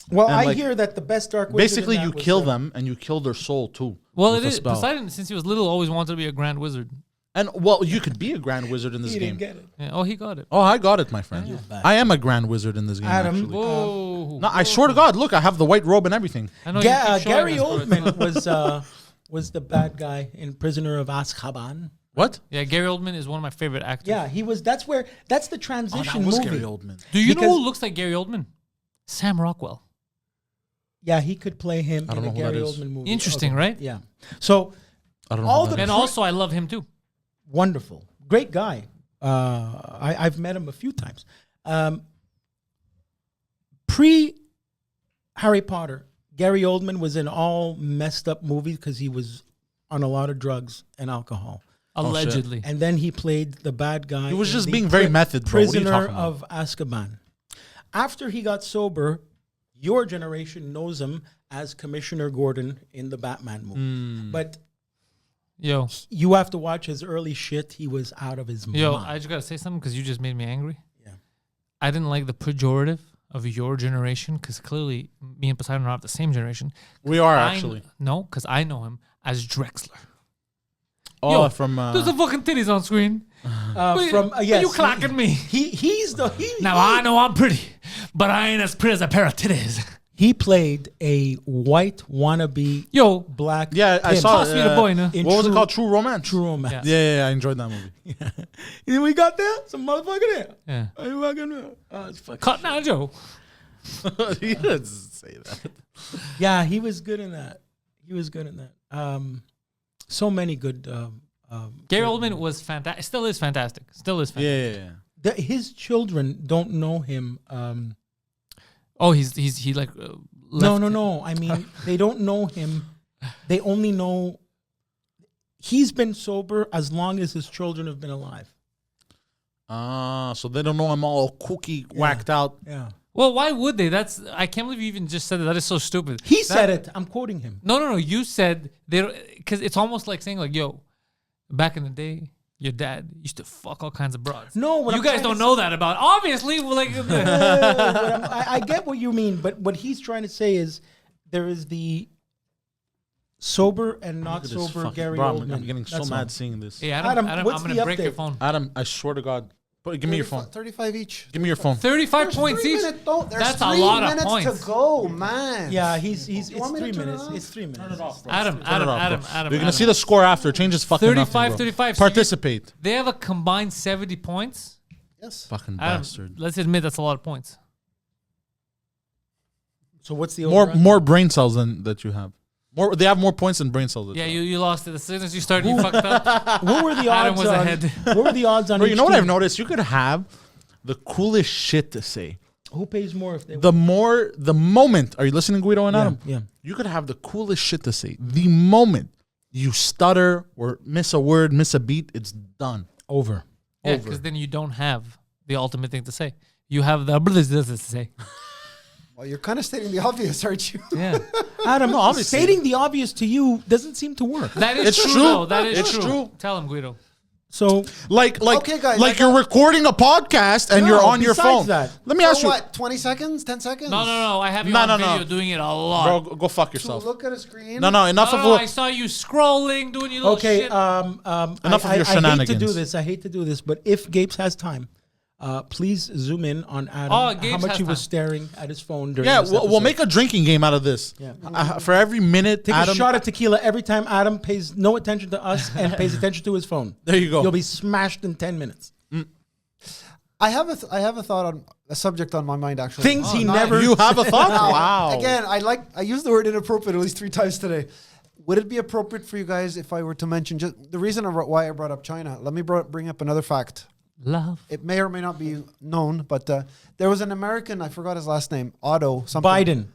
Well, and I like- hear that the best dark wizard Basically, in that you was, kill them and you kill their soul too. Well, with it a is. spell. Poseidon, since he was little, always wanted to be a grand wizard. And well, you could be a grand wizard in this He game. didn't get it. Yeah. Oh, he got it. Oh, I got it, my friend. I am a grand wizard in this game. Adam, actually. Whoa. No, I swear to God, look, I have the white robe and everything. I know you keep showing Gary us, bro. It's Oldman not- was the bad guy in Prisoner of Azkaban. What? Yeah, Gary Oldman is one of my favorite actors. Yeah, he was. That's the transition movie. Gary Oldman. Do you know Because- who looks like Gary Oldman? Sam Rockwell. Yeah, he could play him I don't in a know who that Gary is. Oldman movie. Interesting, right? Yeah. So I don't know. All who that the- And is. also, I love him too. wonderful, great guy. I've met him a few times. Pre Harry Potter, Gary Oldman was in all messed up movies because he was on a lot of drugs and alcohol. Allegedly. And then he played the bad guy. He was in just the being very method, bro. What are you Prisoner talking about? of Azkaban. After he got sober, your generation knows him as Commissioner Gordon in the Batman movie. But Yo, you have to watch his early shit. He was out of his I mind. just gotta say something because you just made me angry. Yeah. I didn't like the pejorative of your generation because clearly me and Poseidon are not the same generation. We are actually. No, because I know him as Drexler. Oh, Yo, from There's the fucking titties on screen. Yes, you clocking me? He's the Now I know I'm pretty, but I ain't as pretty as a pair of titties. He played a white wannabe Yo, black. Yeah, I pimp. saw Toss me the boy, no? In What was it True- called? True Romance. True Romance. Yeah, I enjoyed that movie. Yeah. We got there. Some motherfucker there. yeah. Are you fucking there? Oh, it's fucking. Cut now, Joe. He didn't say that. Yeah, he was good in that. So many good. Gary Oldman was fantastic. Still is fantastic. Yeah. His children don't know him. Oh, he like. No. I mean, they don't know him. They only know he's been sober as long as his children have been alive. So they don't know I'm all kooky, whacked out. Yeah. Well, why would they? I can't believe you even just said that. That is so stupid. He said it. I'm quoting him. No. You said they because it's almost like saying like, yo, back in the day, your dad used to fuck all kinds of broads. No, what you I'm guys trying don't to know that about. Obviously, we're like, I get what you mean, but what he's trying to say is there is the sober and not Look at this sober fucking- Gary bro, Oldman. I'm getting so That's mad all. seeing this. hey, Adam, Adam, what's I'm gonna the break your update? phone. Adam, I swear to God. Give me your phone. 35 each. Give me your phone. 35 There's points 3 each. minutes, though. There's That's a 3 lot of minutes points. to go, man. Yeah, he's it's want me to 3 turn it minutes. off? It's 3 minutes. Adam, Turn it off, bro. Adam. You're gonna see the score after. Change is fucking 35, nothing, bro. 35. So you- Participate. They have a combined 70 points. Yes. Fucking Adam, bastard. let's admit that's a lot of points. So what's the More over-under? more brain cells than that you have. They have more points than brain cells. Yeah, you lost it as soon as you started. You fucked up. What were the Adam odds was on? ahead. What were the odds on? Bro, you know what HT? I've noticed? You could have the coolest shit to say. Who pays more if they? The moment. Are you listening, Guido and Adam? Yeah. You could have the coolest shit to say. The moment you stutter or miss a word, miss a beat, it's done. Over. Yeah, because then you don't have the ultimate thing to say. You have the to say. Well, you're kind of stating the obvious, aren't you? Yeah. Adam, stating the obvious to you doesn't seem to work. That is It's true. true. Though. That is It's true. true. Tell him, Guido. So Like, Okay, guys, like you're recording a podcast and No, you're on your besides phone. that. Let me For ask you, what? 20 seconds? 10 seconds? No. I have you No, on no, video no. doing it a lot. bro, go fuck To yourself. look at a screen? No, enough of No, what. I saw you scrolling, doing your little okay, shit. enough Enough of your shenanigans. I hate to do this, but if Gapes has time, please zoom in on Adam. Oh, Gapes how much has he was time. staring at his phone during Yeah, this we'll episode. make a drinking game out of this. Yeah. For every minute, Take Adam. a shot of tequila every time Adam pays no attention to us and pays attention to his phone. There you go. You'll be smashed in 10 minutes. I have a thought on a subject on my mind, actually. Things he never. You have a thought? Now, Wow. Again, I used the word inappropriate at least 3 times today. Would it be appropriate for you guys if I were to mention just the reason why I brought up China? Let me bring up another fact. Love. It may or may not be known, but there was an American, I forgot his last name, Otto something, Biden.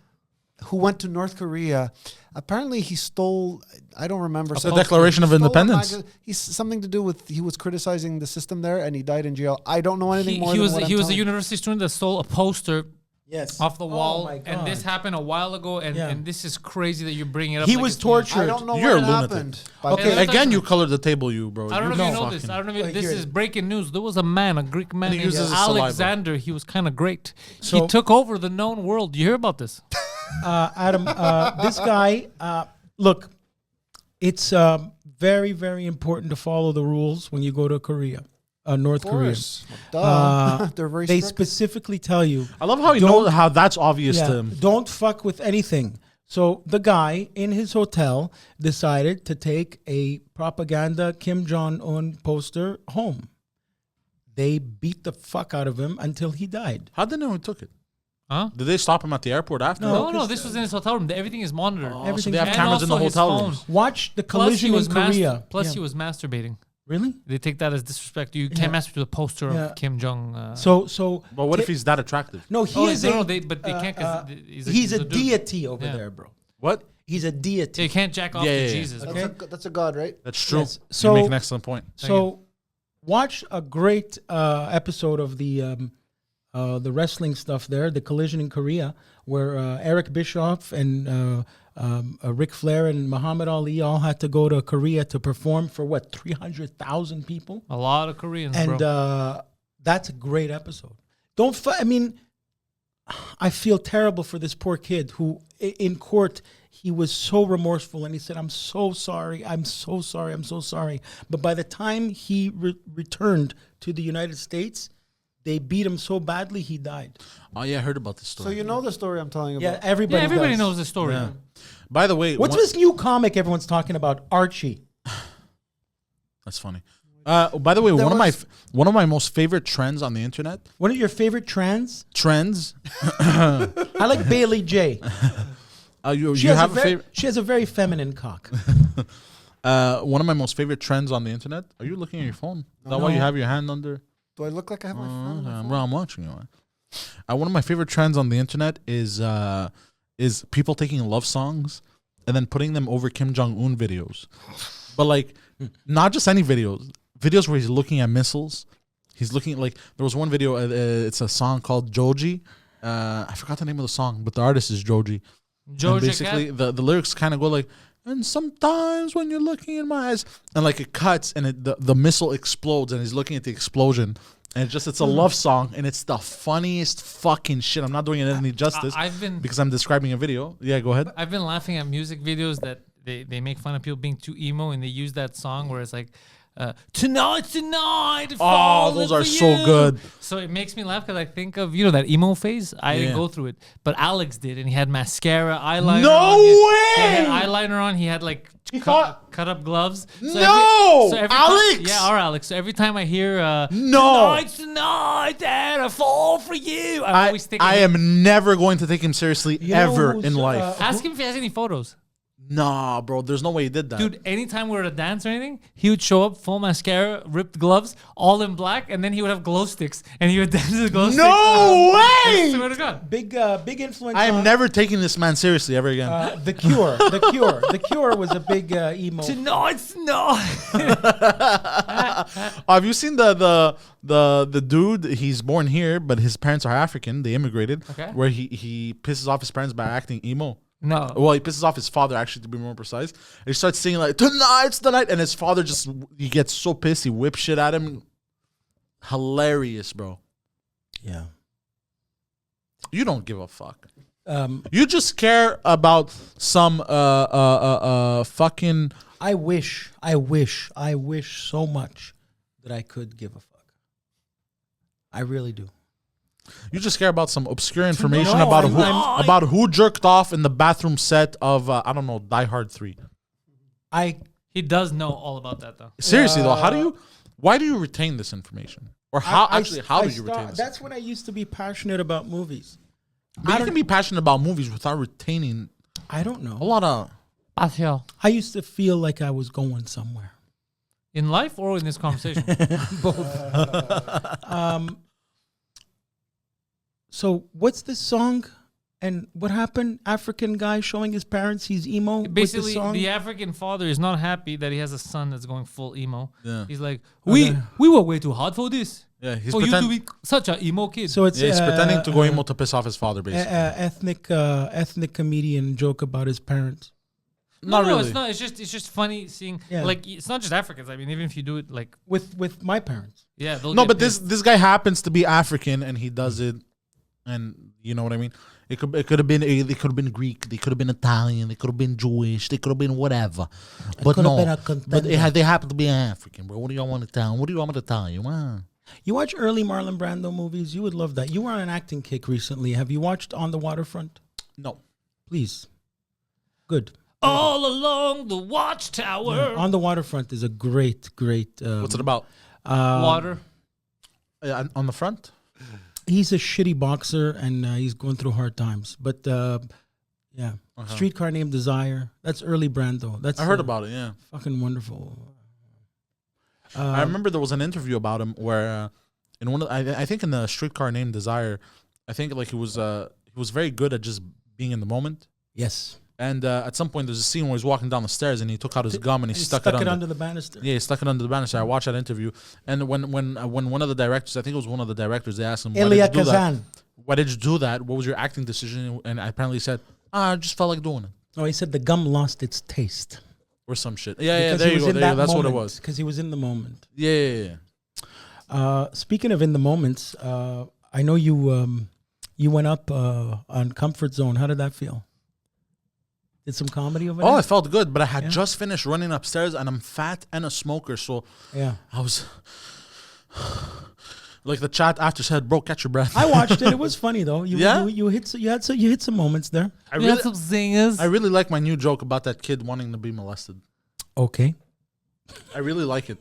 who went to North Korea. Apparently, he stole, I don't remember. The Declaration of He stole a Independence. he's something to do with, he was criticizing the system there and he died in jail. I don't know anything more He than was what I'm a telling you. university student that stole a poster Yes. off the wall, my and this God. happened a while ago. And, Yeah. and this is crazy that you're bringing it up. He like was it's news. tortured. I don't know You're what a lunatic. happened. Okay. let's Again, talk- you colored the table, you bro. I don't know if you know fucking- this. I don't know if Wait, this here is it is. breaking news. There was a man, a Greek man he named uses his saliva. Alexander. He was kind of great. So- he took over the known world. You hear about this? Adam, this guy, look, it's very, very important to follow the rules when you go to Korea, North Of Korea. course. Duh. They're very They strict. specifically tell you, I love how you know how that's obvious to him. don't fuck with anything. So the guy in his hotel decided to take a propaganda Kim Jong-un poster home. They beat the fuck out of him until he died. How did they know he took it? Huh? Did they stop him at the airport after? No. This was in his hotel room. Everything is monitored. So they have And cameras in the also his hotel phone. rooms. Watch the Plus, he collision was in Korea. Plus, Yeah. he was masturbating. Really? They take that as disrespect. You can't masturbate to a poster Yeah. of Kim Jong. So But what if he's that attractive? No, he is no, a. they can't. 'Cause he's a dude. deity over Yeah. there, bro. What? He's a deity. You can't jack off Yeah, to yeah, yeah. Jesus. That's, Okay? that's a god, right? That's true. Yes. You So- make an excellent point. So, watch a great episode of the wrestling stuff there, the collision in Korea, where Eric Bischoff and Ric Flair and Muhammad Ali all had to go to Korea to perform for 300,000 people, A lot of Koreans, and bro. that's a great episode. I mean, I feel terrible for this poor kid who, in court, he was so remorseful and he said, "I'm so sorry. I'm so sorry. I'm so sorry." But by the time he returned to the United States, they beat him so badly he died. Oh yeah, I heard about this So story. you know the story I'm telling you Yeah, about. everybody. Yeah, everybody does. knows the story. Yeah. By the way, What's this new comic everyone's talking about? Archie. That's funny. By the way, There one of my most favorite trends on the internet. One of your favorite trends? Trends. I like Bailey J. You She has have a a very, favorite. she has a very feminine cock. One of my most favorite trends on the internet. Are you looking at your phone? Is that why you have your hand under? Do I look like I have my phone? Bro, I'm watching you. One of my favorite trends on the internet is people taking love songs and then putting them over Kim Jong-un videos. But like, not just any videos. Videos where he's looking at missiles. He's looking like, there was one video, it's a song called Joji. I forgot the name of the song, but the artist is Joji. And basically, the lyrics kind of go like, and sometimes when you're looking in my eyes, and like it cuts and the missile explodes and he's looking at the explosion. And it's a love song and it's the funniest fucking shit. I'm not doing it any justice because I'm describing a video. Yeah, go ahead. I've been laughing at music videos that they make fun of people being too emo and they use that song where it's like, tonight, Oh, those are so good. So it makes me laugh because I think of, that emo phase. I didn't go through it, but Alex did, and he had mascara, eyeliner. No on. He way! had eyeliner on. He had like cut up gloves. So every Alex! our Alex. So every time I hear No! tonight, and I fall for you, I always think I am never going to take him seriously You know ever who's, in life. Ask him if he has any photos. Nah, bro. There's no way he did that. Dude, anytime we were at a dance or anything, he would show up, full mascara, ripped gloves, all in black, and then he would have glow sticks, and he would dance with glow sticks. No I way! swear to God. Big influence. I am never taking this man seriously ever again. The Cure was a big emo. No, it's not. Have you seen the dude? He's born here, but his parents are African. They immigrated. Okay. Where he pisses off his parents by acting emo. No. Well, he pisses off his father, actually, to be more precise. And he starts singing like, tonight's the night. And his father he gets so pissed, he whips shit at him. Hilarious, bro. Yeah. You don't give a fuck. You just care about some fucking... I wish so much that I could give a fuck. I really do. You just care about some obscure information No, about who jerked off in the bathroom set of I don't know, Die Hard 3. He does know all about that though. Seriously though, why do you retain this information? Or how do you retain this? That's when I used to be passionate about movies. But you can be passionate about movies without retaining I don't know. a lot of... I used to feel like I was going somewhere. In life or in this conversation? Both. So what's this song? And what happened? African guy showing his parents he's emo. Basically, with the song? the African father is not happy that he has a son that's going full emo. Yeah. He's like, we were way too hard for this. Yeah, he's For you to be such an emo kid. So it's he's pretending to go emo to piss off his father, basically. ethnic comedian joke about his parents. Not no, really. it's not. It's just funny seeing like it's not just Africans. I mean, even if you do it like with my parents. yeah, they'll No, get but pissed. this guy happens to be African and he does it, and you know what I mean. It could have been Greek, they could have been Italian, they could have been Jewish, they could have been whatever. But could have no, been a but contender. they happen to be African, bro. What do y'all want to tell? What do you want me to tell you? You watch early Marlon Brando movies, you would love that. You were on an acting kick recently. Have you watched On the Waterfront? No. Please. Good. all along the watchtower. On the Waterfront is a great. What's it about? Water. On the front? He's a shitty boxer and he's going through hard times. But yeah, Streetcar Named Desire. That's early Brando. That's I heard about it. Yeah, fucking wonderful. I remember there was an interview about him where in one of I think in the Streetcar Named Desire, I think like he was very good at just being in the moment. Yes. And at some point, there's a scene where he's walking down the stairs and he took out his gum and he stuck it under the banister. Yeah, he stuck it under the banister. I watched that interview, and when one of the directors, I think it was one of the directors, they asked him, "Why did you do that? Why did you do that? What was your acting decision?" And apparently he said, "I just felt like doing it." No, he said the gum lost its taste. Or some shit. Yeah, there you go. That's what it was. Because he was in the moment. Yeah. Speaking of in the moments, I know you went up on Comfort Zone. How did that feel? Did some comedy over there? Oh, it felt good, but I had just finished running upstairs, and I'm fat and a smoker, so yeah, I was like the chat after said, "Bro, catch your breath." I watched it. It was funny though. You hit some moments there. You had some zingers. I really like my new joke about that kid wanting to be molested. Okay, I really like it.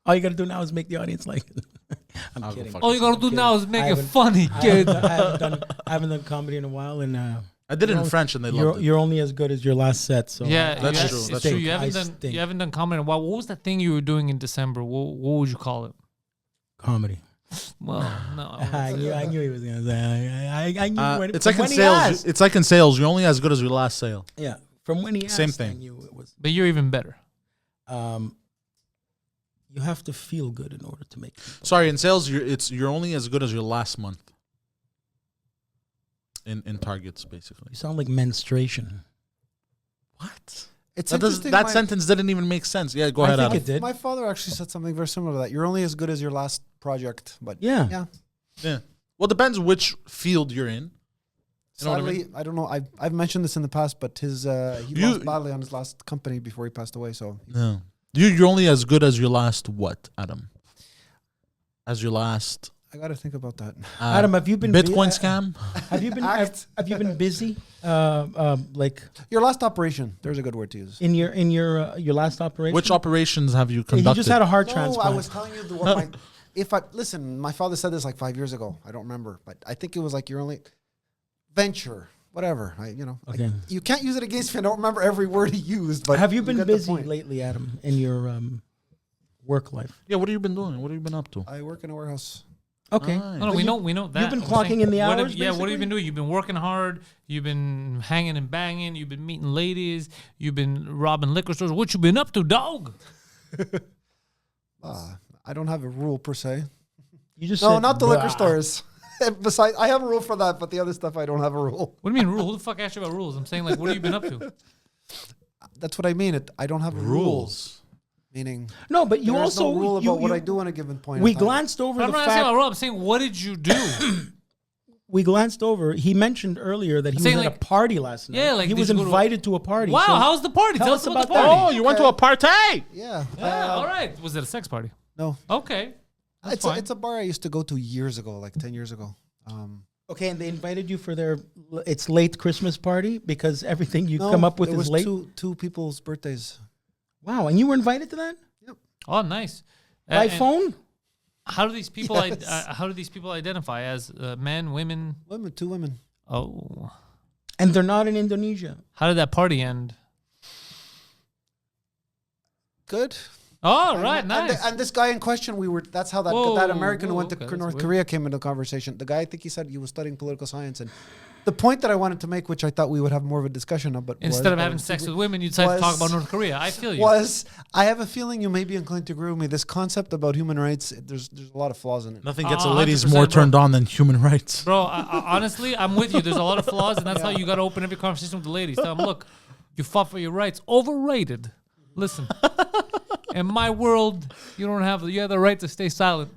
All you gotta do now is make the audience like it. I'm kidding. All you gotta do now is make it funny, kid. I haven't done comedy in a while, and I did it in French, and they loved it. You're only as good as your last set. So yeah, that's true. That's true. You haven't done comedy in a while. What was that thing you were doing in December? What would you call it? Comedy. Well, no. I knew he was gonna say. I knew when it's like in sales. It's like in sales. You're only as good as your last sale. Yeah, from when he asked, same thing. I knew it was. But you're even better. You have to feel good in order to make. Sorry, in sales, you're only as good as your last month. In targets, basically. You sound like menstruation. What? It's that sentence didn't even make sense. Yeah, go ahead. I think it did. My father actually said something very similar to that. You're only as good as your last project, but yeah. Well, it depends which field you're in. You know what I Sadly, mean? I don't know. I've mentioned this in the past, but he lost badly on his last company before he passed away. So no, you're only as good as your last what, Adam? As your last. I got to think about that. Adam, have you been Bitcoin scam? Have you been have you been busy? Like your last operation. There's a good word to use. In your last operation. Which operations have you conducted? You just had a heart transplant. I was telling you listen. My father said this like 5 years ago. I don't remember, but I think it was like your only venture. whatever. Okay. You can't use it against me. I don't remember every word he used. But have you been get the busy point. lately, Adam, in your work life? Yeah, what have you been doing? What have you been up to? I work in a warehouse. Okay. Nice. No, we know that. You've been I'm clocking saying, in the what hours, what have you basically? been doing? You've been working hard. You've been hanging and banging. You've been meeting ladies. You've been robbing liquor stores. What you been up to, dog? I don't have a rule per se. You just No, said, not the liquor "Bah." stores. Besides, I have a rule for that, but the other stuff I don't have a rule. What do you mean rule? Who the fuck asked you about rules? I'm saying, like, what have you been up to? That's what I mean. I don't have rules. Meaning, No, but you there's also no rule you, about what you- I do on a given point. We in time. glanced over I'm the not asking fact. about rule. I'm saying, what did you do? We glanced over. He mentioned earlier that he was saying, at a like- party last night. Yeah, like, he did was you go to- invited to a party. Wow, So how's the party? tell Tell us us about the about party. that. Oh, you went to a party? Yeah. Yeah, all right. Was it a sex party? No. Okay. That's It's fine. it's a bar I used to go to years ago, like 10 years ago. Okay, and they invited you for their it's late Christmas party because everything you No, come up with there is was late. two people's birthdays. Wow, and you were invited to that Oh, nice. by And phone? How do these people? Yes. How do these people identify as men, women? Two women. Oh, And they're not in Indonesia. how did that party end? Good. Oh, right, And, nice. and this guy in question, that's how that Whoa, American who went to okay, that's North weird. Korea came into the conversation. The guy, I think he said he was studying political science. And the point that I wanted to make, which I thought we would have more of a discussion of, but Instead of having sex with women, you decided to talk about North Korea. I feel you. I have a feeling you may be inclined to agree with me. This concept about human rights, there's a lot of flaws in it. Nothing gets the 100%, ladies more bro. turned on than human rights. Bro, honestly, I'm with you. There's a lot of flaws, and that's how you got to open every conversation with the ladies. Tell them, look, you fought for your rights. Overrated. Listen, in my world, you have the right to stay silent.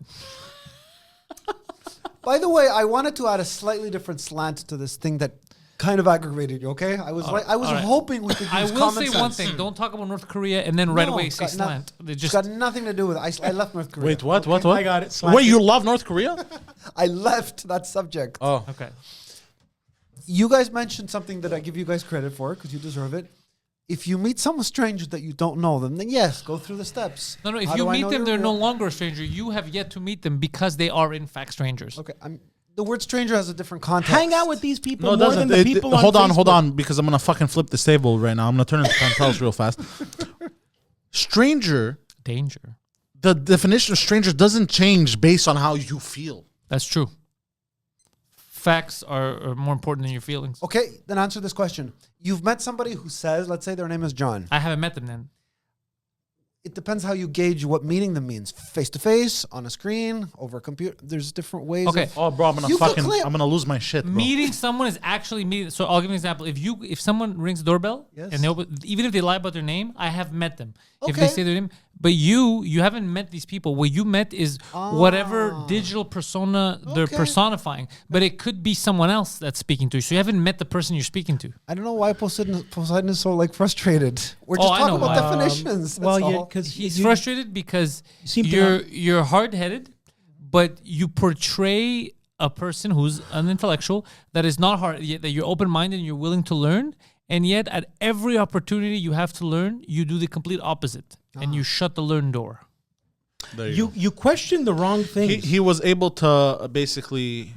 By the way, I wanted to add a slightly different slant to this thing that kind of aggravated you. Okay, I was all right. hoping we could use I will common say sense. one thing: don't talk about North Korea and then right No, away it's say got slant. They It's just got nothing to do with it. I left North Korea. Wait, what? okay? What? What? I got it. Wait, you love North Korea? I left that subject. Oh, okay. You guys mentioned something that I give you guys credit for because you deserve it. If you meet someone strange that you don't know them, then yes, go through the steps. No. If How you do I meet know them, you're they're no real? longer a stranger. You have yet to meet them because they are in fact strangers. Okay, the word stranger has a different context. Hang out with these people no, it more doesn't. than the people on hold Facebook. on, because I'm gonna fucking flip this table right now. I'm gonna turn into Pantelis real fast. Stranger. Danger. The definition of stranger doesn't change based on how you feel. That's true. Facts are more important than your feelings. Okay, then answer this question. You've met somebody who says, let's say their name is John. I haven't met them then. It depends how you gauge what meeting them means. Face to face, on a screen, over a computer. There's different ways. Okay. Of, Oh, bro, I'm You could claim- gonna lose my shit, bro. Meeting someone is actually meeting. So I'll give you an example. If someone rings the doorbell Yes. and they even if they lie about their name, I have met them. If they Okay. say their name, but you haven't met these people. What you met is whatever digital persona they're Okay. personifying. But it could be someone else that's speaking to you. So you haven't met the person you're speaking to. I don't know why Poseidon is so frustrated. We're Oh, just I talking know about why. definitions. Well, that's yeah, all. because He's frustrated because seem to you're hard-headed, but you portray a person who's an intellectual that is not hard, yet that you're open-minded and you're willing to learn, and yet at every opportunity you have to learn, you do the complete opposite, and you shut the learn door. There you question the wrong things. he was able to basically.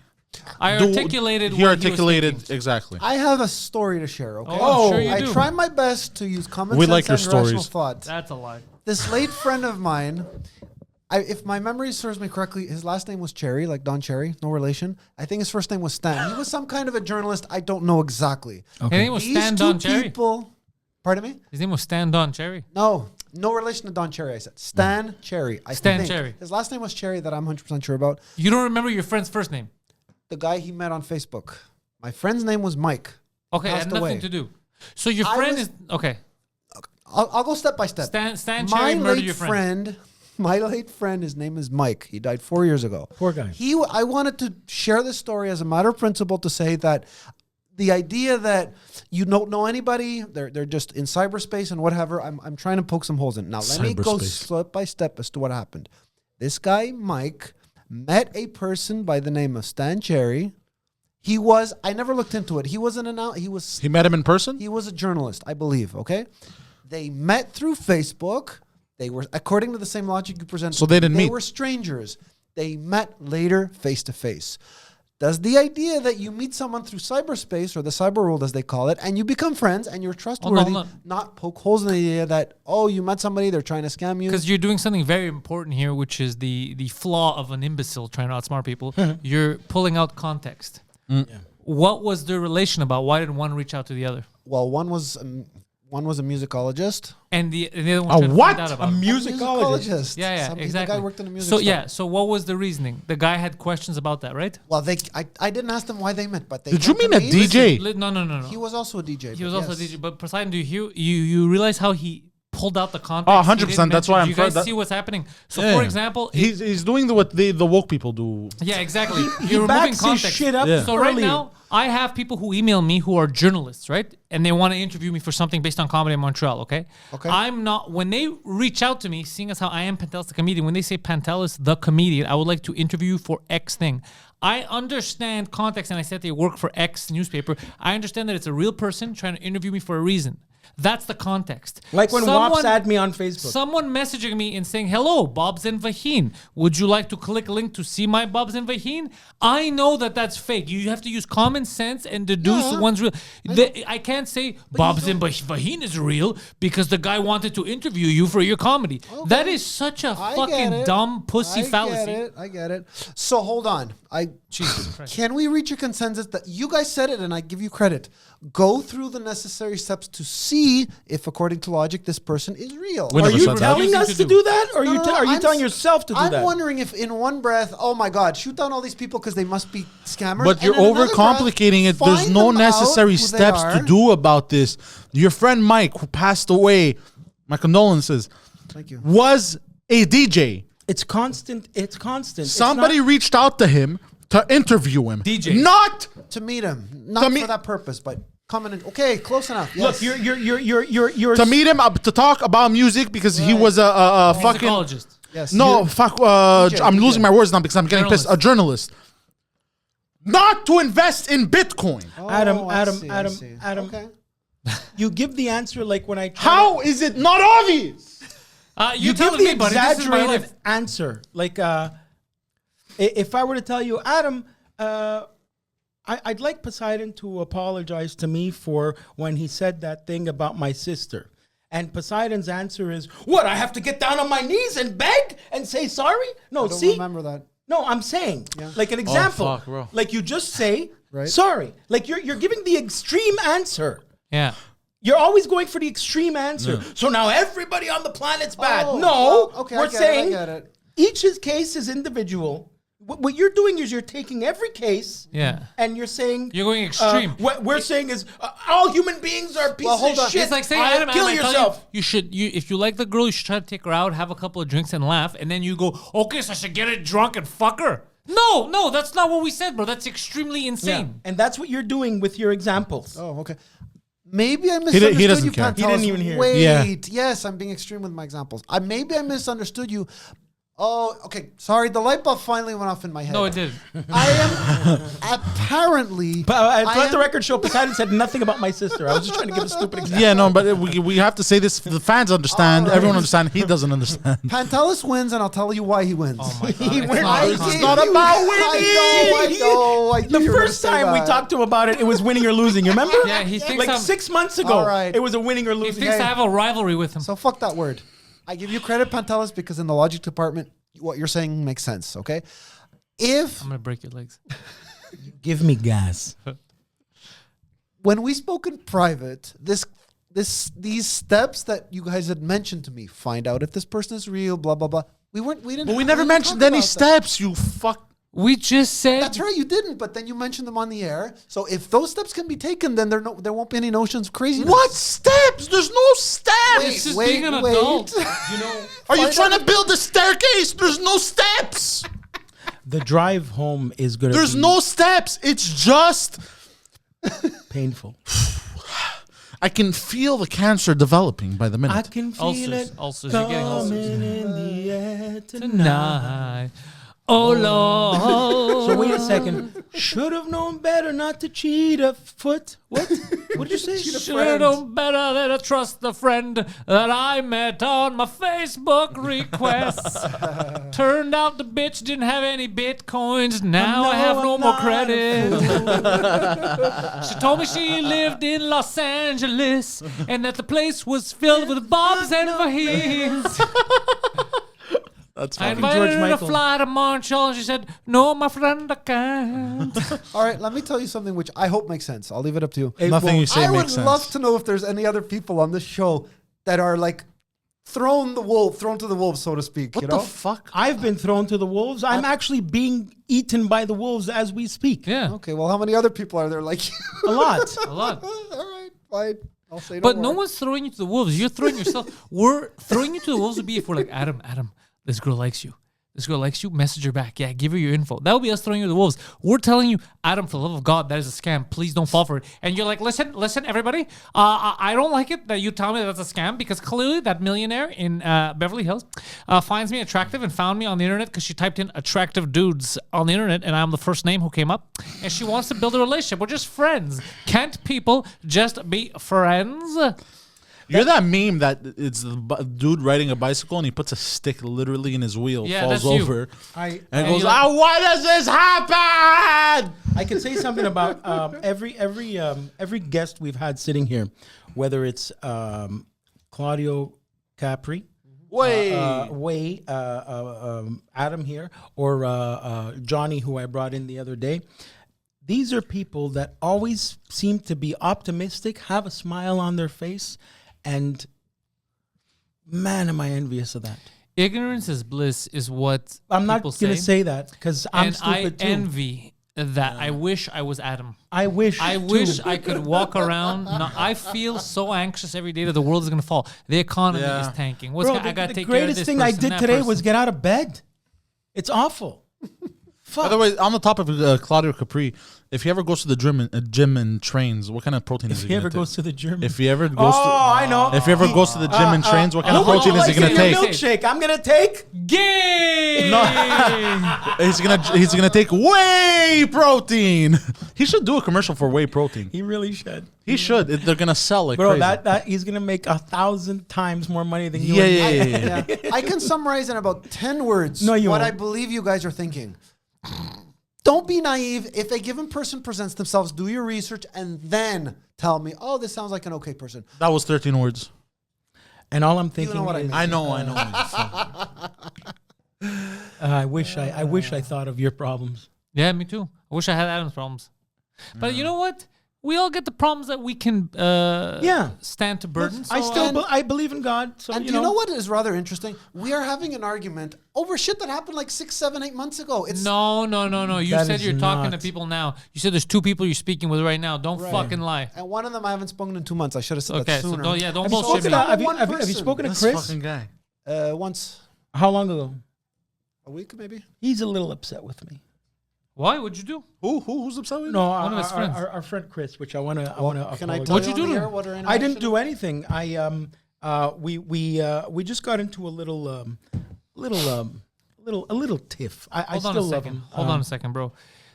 I articulated He what articulated he was thinking. exactly. I have a story to share, okay? Oh, I'm sure you I do. try my best to use common We sense like your and rational stories. thought. That's a lie. This late friend of mine, if my memory serves me correctly, his last name was Cherry, like Don Cherry, no relation. I think his first name was Stan. He was some kind of a journalist. I don't know exactly. His name was Stan Don Cherry. people, pardon me? His name was Stan Don Cherry. No relation to Don Cherry, I said. Stan Cherry. I Stan think. Cherry. His last name was Cherry that I'm 100% sure about. You don't remember your friend's first name? The guy he met on Facebook. My friend's name was Mike. Okay, it had Passed nothing away. to do. So your I friend was- is okay. I'll go step by step. Stan My Cherry murdered late your friend. my late friend, his name is Mike. He died 4 years ago. Poor guy. I wanted to share this story as a matter of principle to say that the idea that you don't know anybody, they're just in cyberspace and whatever, I'm trying to poke some holes in. Now, let me go Cyberspace. step by step as to what happened. This guy, Mike, met a person by the name of Stan Cherry. I never looked into it. He He met him in person? he was a journalist, I believe, okay? They met through Facebook. They were, according to the same logic you presented. So they didn't meet. They were strangers. They met later face to face. does the idea that you meet someone through cyberspace or the cyber world, as they call it, and you become friends and you're trustworthy, not poke holes in the idea that, you met somebody, they're trying to scam you? Because you're doing something very important here, which is the flaw of an imbecile trying to outsmart people. You're pulling out context. Yeah. What was their relation about? Why did one reach out to the other? Well, one was a musicologist. And the other one tried to find out about a him. musicologist. Yeah, exactly. The guy worked in a music store. So what was the reasoning? The guy had questions about that, right? Well, I didn't ask them why they met, but they Did you mean a DJ? No. He was also a DJ. He was also a DJ. But Poseidon, do you realize how he pulled out the context? Oh, 100%. That's why I'm. You guys see what's happening. So, for example, he's doing what the woke people do. Yeah, exactly. You're removing context. Shit up. So right now, I have people who email me who are journalists, right? And they want to interview me for something based on comedy in Montreal, okay? I'm not, when they reach out to me, seeing as how I am Pantelis the comedian, when they say Pantelis the comedian, I would like to interview you for X thing. I understand context, and I said they work for X newspaper. I understand that it's a real person trying to interview me for a reason. That's the context. Like when Wops add me on Facebook. Someone messaging me and saying, hello, Bobs and Vaheen. Would you like to click link to see my Bobs and Vaheen? I know that that's fake. You have to use common sense and deduce one's real. I can't say Bobs and Vaheen is real because the guy wanted to interview you for your comedy. Okay. That is such a fucking dumb pussy fallacy. I get it. So hold on. Jesus Christ. Can we reach a consensus that you guys said it and I give you credit? Go through the necessary steps to see if, according to logic, this person is real. Are you telling us to do that? Or are you telling yourself to do that? I'm wondering if in one breath, oh my God, shoot down all these people because they must be scammers. But you're overcomplicating it. There's no necessary steps to do about this. Your friend Mike, who passed away, my condolences, thank you, was a DJ. It's constant. Somebody reached out to him to interview him. DJ. Not to meet him. Not for that purpose, but coming in. Okay, close enough. Yes. Look, you're to meet him to talk about music because he was a fucking musicologist. Yes. No, I'm losing my words now because I'm getting pissed. A journalist. Not to invest in Bitcoin. Adam. Okay. You give the answer like when I. How is it not obvious? You give the exaggerated answer. Like, if I were to tell you, Adam, I'd like Poseidon to apologize to me for when he said that thing about my sister. And Poseidon's answer is, what, I have to get down on my knees and beg and say sorry? No, I don't remember that. No, I'm saying, like an example. Oh, fuck, bro. Like you just say, sorry. Like you're giving the extreme answer. Yeah. You're always going for the extreme answer. Yeah. So now everybody on the planet's bad. We're saying each case is individual. What you're doing is you're taking every case and you're saying... You're going extreme. What we're saying is all human beings are pieces of shit. It's like saying, Adam, kill yourself. If you like the girl, you should try to take her out, have a couple of drinks and laugh, and then you go, okay, so I should get it drunk and fuck her. No, that's not what we said, bro. That's extremely insane. Yeah. And that's what you're doing with your examples. Oh, okay. Maybe I misunderstood he doesn't you, care. Pantelis. He didn't even hear. Wait, yes, I'm being extreme with my examples. Maybe I misunderstood you. Oh, okay. Sorry, the light bulb finally went off in my head. No, it did. I am apparently... But let the record show, Poseidon said nothing about my sister. I was just trying to give a stupid example. Yeah, no, but we have to say this. The fans understand. Right. Everyone understands. He doesn't understand. Pantelis wins, and I'll tell you why he wins. Oh, my God. It's not about winning. I know. The first time we talked to him about it, it was winning or losing. You remember? Yeah, he thinks like 6 months ago, it was a winning or losing. He thinks I have a rivalry with him. So fuck that word. I give you credit, Pantelis, because in the logic department, what you're saying makes sense, okay? I'm going to break your legs. Give me gas. When we spoke in private, these steps that you guys had mentioned to me, find out if this person is real, blah, blah, blah. We never mentioned any steps, you fuck. We just said... That's right, you didn't, but then you mentioned them on the air. So if those steps can be taken, then there won't be any notions of craziness. What steps? There's no steps. Being an adult. Are you trying to build a staircase? There's no steps. The drive home is going to There's no steps. It's just... painful. I can feel the cancer developing by the minute. I can feel it ulcers. You're getting ulcers. In the air Tonight. Oh Lord. So wait a second. Should have known better not to cheat a foot. What? What did you say? Should have known better than to trust the friend that I met on my Facebook requests. Turned out the bitch didn't have any bitcoins. Now I have no more credit. She told me she lived in Los Angeles and that the place was filled with bobs and fajitas. That's I fucking invited George her to Michael. fly to Montreal, and she said, "No, my friend, I can't." All right, let me tell you something which I hope makes sense. I'll leave it up to you. Nothing you say I would makes sense. love to know if there's any other people on this show that are like thrown to the wolves, so to speak. What you the know? fuck? I've been thrown to the wolves. I'm actually being eaten by the wolves as we speak. Yeah, Okay, well, how many other people are there like you? A lot. a lot. All right, fine. I'll say But no no more. one's throwing you to the wolves. You're throwing yourself. We're throwing you to the wolves would be if we're like, Adam, this girl likes you. This girl likes you. Message her back. Yeah, give her your info. That would be us throwing you to the wolves. We're telling you, Adam, for the love of God, that is a scam. Please don't fall for it. And you're like, listen, everybody. I don't like it that you tell me that that's a scam because clearly that millionaire in Beverly Hills finds me attractive and found me on the internet because she typed in attractive dudes on the internet and I'm the first name who came up. And she wants to build a relationship. We're just friends. Can't people just be friends? You're that meme that it's the dude riding a bicycle and he puts a stick literally in his wheel, Yeah, falls that's you. over, I and goes, you're like- why does this happen? I can say something about every guest we've had sitting here, whether it's Claudio Capri, Adam here, or Johnny, who I brought in the other day. These are people that always seem to be optimistic, have a smile on their face, and man, am I envious of that. Ignorance is bliss is what I'm not people going to say that because I'm and I stupid too. envy that. I wish I was Adam. I wish too. I could walk around. No, I feel so anxious every day that the world is going to fall. The economy Yeah. is tanking. Bro, I got to the take care of greatest this thing I person, did that today person. was get out of bed. It's awful. By the way, on the topic of Claudio Capri, if he ever goes to the gym and trains, what kind of protein is If he he going ever to take? goes to the gym. If he ever goes I know. if he ever goes to the gym and trains, what kind of how protein is he going to like take? it? Milkshake. I'm gonna take. Gay. He's gonna take whey protein. He should do a commercial for whey protein. He really should. He should. They're gonna sell like Bro, crazy. that he's gonna make 1,000 times more money than you. Yeah, and me. yeah. Yeah. I can summarize in about 10 words No, you what won't. I believe you guys are thinking. Don't be naive. If a given person presents themselves, do your research and then tell me, oh, this sounds like an okay person. That was 13 words. And all I'm thinking know what I is, mean. I know. I wish I thought of your problems. Yeah, me too. I wish I had Adam's problems. But you know what? We all get the problems that we can stand to burden. I so, still I believe in God. So And do you know what is rather interesting? We are having an argument over shit that happened like 6, 7, 8 months ago. It's No. You That said is you're talking to not- people now. You said there's 2 people you're speaking with right now. Don't fucking lie. And one of them I haven't spoken in 2 months. I should have said Okay, that so sooner. don't Have you bullshit spoken me. to, have, you, One have you person. spoken to This Chris? fucking guy. Once How long ago? a week, maybe. He's a little upset with me. Why? What'd you do? Who's upset with you? No, One of his friends. our friend Chris, which I want to Can I apologize. tell What'd you you on do the to air him? what our I didn't interaction- do anything. We just got into a little tiff. I Hold on still a love second. him. Hold on a second, bro.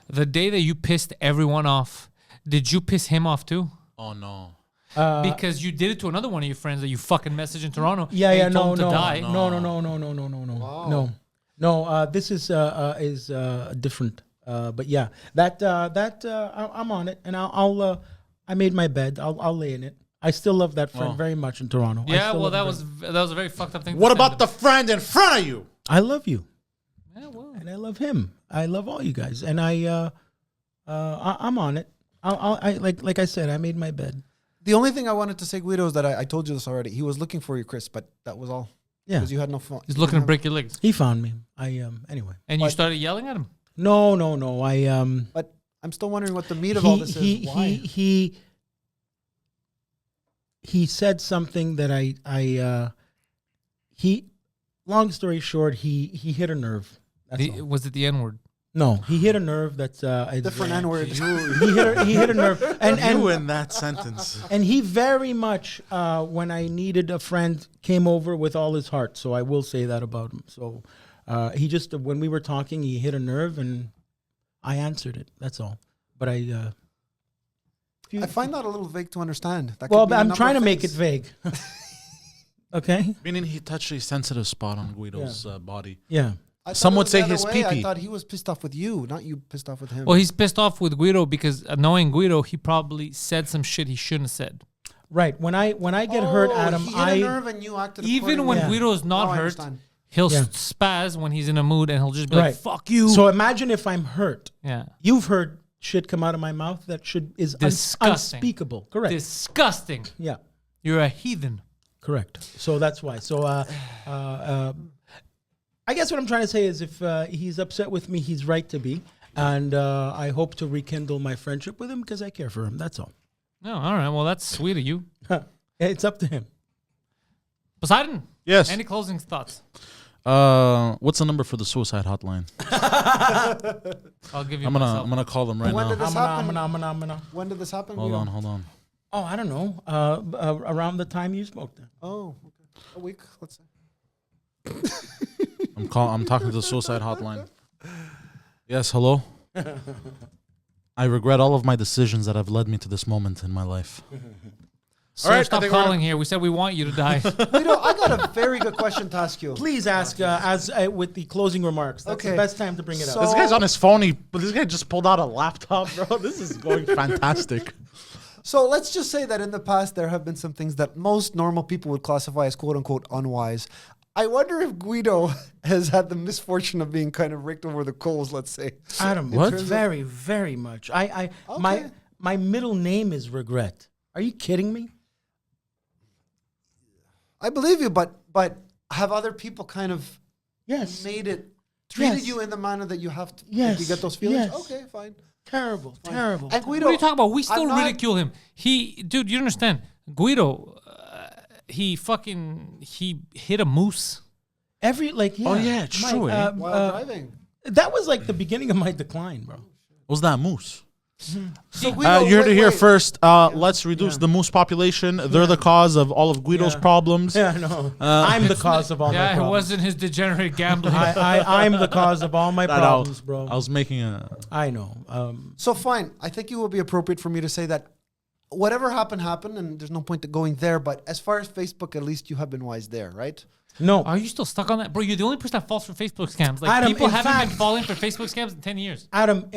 The day that you pissed everyone off, did you piss him off too? Oh no. Because you did it to another one of your friends that you fucking messaged in Toronto. Yeah, and yeah, you no, told him no, to die. no. This is different. But yeah, I'm on it, and I made my bed. I'll lay in it. I still love that friend very much in Toronto. Yeah, well, that was a very fucked up thing. What about the friend in front of you? I love you, Yeah, well. and I love him. I love all you guys, and I'm on it. Like I said, I made my bed. The only thing I wanted to say, Guido, is that I told you this already. He was looking for you, Chris, but that was all. Yeah, Because you had no phone. He's looking to break your legs. he found me. Anyway. And you started yelling at him. No. But I'm still wondering what the meat of all this is. Why? He said something that long story short, he hit a nerve. That's all. Was it the N-word? No, he hit a nerve that's Different N-word. He hit a nerve, and You in that sentence. and he very much when I needed a friend came over with all his heart. So I will say that about him. So He just when we were talking, he hit a nerve, and I answered it. That's all. But I find that a little vague to understand. That well, could mean a I'm number trying of to make it things. vague. Okay. Meaning he touched a sensitive spot on Guido's body. Yeah. Some would say his his pee-pee. I thought he was pissed off with you, not you pissed off with him. Well, he's pissed off with Guido because knowing Guido, he probably said some shit he shouldn't have said. Right. When I get hurt, Adam, he hit a nerve and you acted even when Guido is not hurt, he'll spaz when he's in a mood and he'll just be like, "Fuck you." So imagine if I'm hurt. Yeah. You've heard shit come out of my mouth that is disgusting. unspeakable. Correct. Disgusting. Yeah. You're a heathen. Correct. So that's why. So I guess what I'm trying to say is if he's upset with me, he's right to be. And I hope to rekindle my friendship with him because I care for him. That's all. No, all right. Well, that's sweet of you. It's up to him. Poseidon. Yes. Any closing thoughts? What's the number for the suicide hotline? I'll give you. I'm gonna call them right When now. did this happen? I'm When did this happen? Hold on. Oh, I don't know. Around the time you smoked it. Oh, okay. A week, let's say. I'm talking to the suicide hotline. Yes, hello. I regret all of my decisions that have led me to this moment in my life. Sir, all right, stop calling here. We said we want you to die. Guido, I got a very good question to ask you. Please ask with the closing remarks. That's the best time to bring it up. This guy's on his phone. This guy just pulled out a laptop, bro. This is going fantastic. So let's just say that in the past there have been some things that most normal people would classify as quote unquote unwise. I wonder if Guido has had the misfortune of being kind of raked over the coals, let's say. Adam, what? Very, very much. My middle name is regret. Are you kidding me? I believe you, but have other people kind of treated you in the manner that you have to? Yes. You get those feelings? Yes. Okay, fine. Terrible. And Guido, what are you talking about? We still ridicule him. Dude, you understand? Guido, he hit a moose. Oh yeah, it's true. While driving. That was like the beginning of my decline, bro. Was that moose? So Guido, you heard it here first. Let's reduce the moose population. They're the cause of all of Guido's problems. Yeah, I know. I'm the cause of all my problems. Yeah, it wasn't his degenerate gambling. I'm the cause of all my problems, bro. I was making a... I know. So fine. I think it will be appropriate for me to say that whatever happened, and there's no point to going there. But as far as Facebook, at least you have been wise there, right? No. Are you still stuck on that? Bro, you're the only person that falls for Facebook scams. Like, Adam, people haven't been falling for Facebook scams in 10 years. Adam,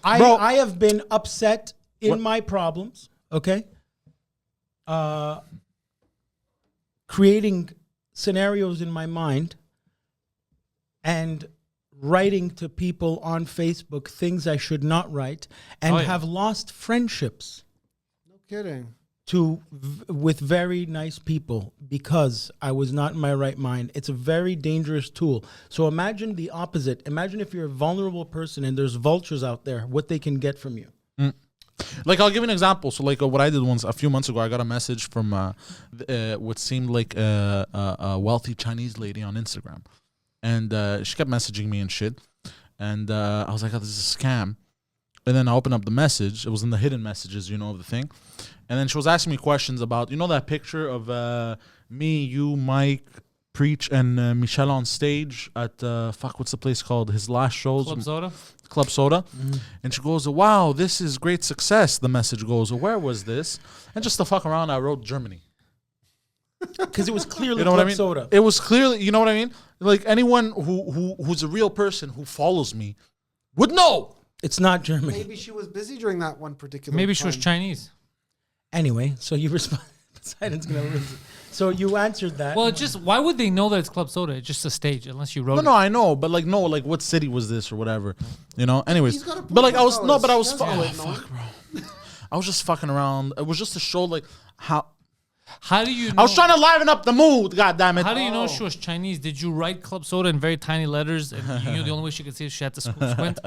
I have been upset in my problems, okay? Creating scenarios in my mind and writing to people on Facebook things I should not write and have lost friendships. No kidding. With very nice people because I was not in my right mind. It's a very dangerous tool. So imagine the opposite. Imagine if you're a vulnerable person and there's vultures out there, what they can get from you. Like, I'll give you an example. So, like, what I did once, a few months ago, I got a message from what seemed like a wealthy Chinese lady on Instagram. And she kept messaging me and shit. And I was like, oh, this is a scam. And then I opened up the message. It was in the hidden messages, of the thing. And then she was asking me questions about, that picture of me, you, Mike, Preach, and Michelle on stage at, what's the place called? His last shows. Club Soda. Mm-hmm. And she goes, wow, this is great success. The message goes, where was this? And just to fuck around, I wrote Germany. Because it was clearly Club Soda. It was clearly, you know what I mean? Like, anyone who's a real person who follows me would know. It's not Germany. Maybe she was busy during that one particular Maybe time. she was Chinese. Anyway, so you respond. Poseidon's gonna lose it. So you answered that. Well, why would they know that it's Club Soda? It's just a stage, unless you wrote it. No, I know, but what city was this or whatever, Anyways, but I was fuck, bro. I was just fucking around. It was just to show How do you know? I was trying to liven up the mood. God damn it! How do you know she was Chinese? Did you write Club Soda in very tiny letters, and you knew the only way she could see is she had to squint?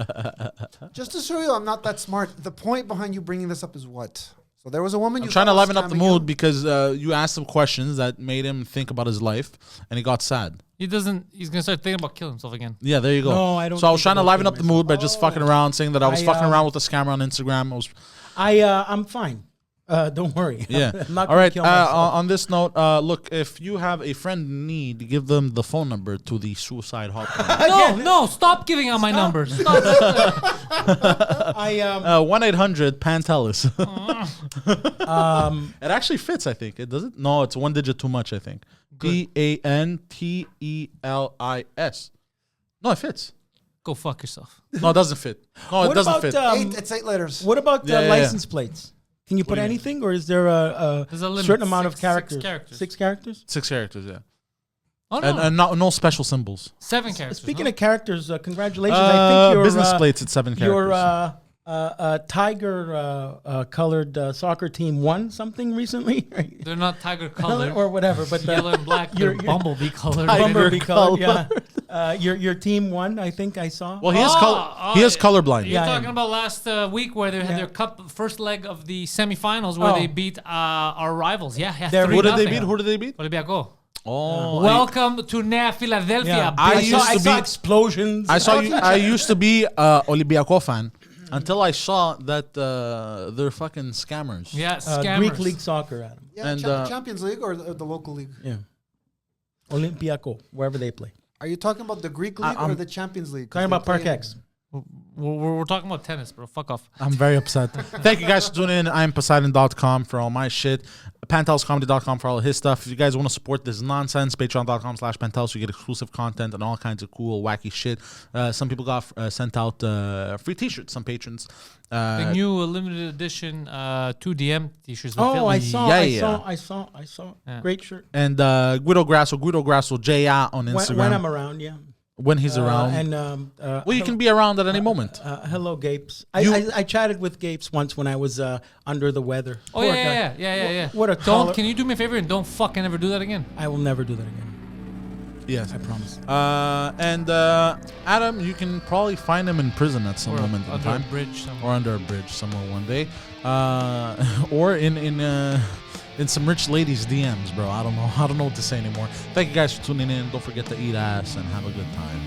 Just to show you, I'm not that smart. The point behind you bringing this up is what? So there was a woman. I'm trying to liven up the mood because you asked him questions that made him think about his life, and he got sad. He's gonna start thinking about killing himself again. Yeah, there you go. No, I don't. So I was trying to liven up the mood by just fucking around, saying that I was fucking around with a scammer on Instagram. I'm fine. Don't worry. Yeah. I'm not All gonna right. kill myself. On this note, look, if you have a friend in need, give them the phone number to the suicide hotline. No, stop giving out my numbers. Stop. 1-800 Pantelis. It actually fits, I think. It does it? No, it's one digit too much, I think. Pantelis. No, it fits. Go fuck yourself. No, it doesn't fit. No, it doesn't fit. It's 8 letters. What about Yeah, yeah, license plates? Can you put anything, or is there a There's a limit. certain amount of 6 characters? characters. 6 characters? 6 characters, yeah. Oh no, And no special symbols. 7 characters. Speaking of characters, congratulations. I think your business plates at 7 characters. Your tiger colored soccer team won something recently, they're not tiger colored or whatever, but yellow and black. They're bumblebee colored. Bumblebee colored. colored. Yeah. Your team won. I think I saw. Well, he is he is colorblind. You're talking about last week where they had their first leg of the semifinals where they beat our rivals. Yeah. Who did they beat? Olympiaco. Oh, Welcome to Nea Philadelphia. Yeah. bitch. I saw explosions. I used to be Olympiaco fan until I saw that they're fucking scammers. Yeah, scammers. Greek League soccer, Adam. Yeah, And, Champions League or the local league? Yeah. Olympiaco, wherever they play. Are you talking about the Greek league or the Champions League? Talking about parc-ex. We're talking about tennis, bro. Fuck off. I'm very upset. Thank you guys for tuning in. I'm Poseidon.com for all my shit. PantelisComedy.com for all of his stuff. If you guys want to support this nonsense, Patreon.com/Pantelis. You get exclusive content and all kinds of cool, wacky shit. Some people got sent out free t-shirts, some patrons. The new limited edition 2DM t-shirts. Oh, I saw. Yeah. I saw. Yeah. Great shirt. And Guido Grasso, JA on Instagram. When I'm around, yeah. When he's around. And well, you can be around at any moment. hello, Gapes. I chatted with Gapes once when I was under the weather. Oh, Poor guy. yeah. What a Can you do me a favor and don't fucking ever do that again? I will never do that again. Yes. I promise. And Adam, you can probably find him in prison at some moment in under time. a bridge somewhere. Or under a bridge somewhere one day. Or in some rich ladies' DMs, bro. I don't know what to say anymore. Thank you guys for tuning in. Don't forget to eat ass and have a good time.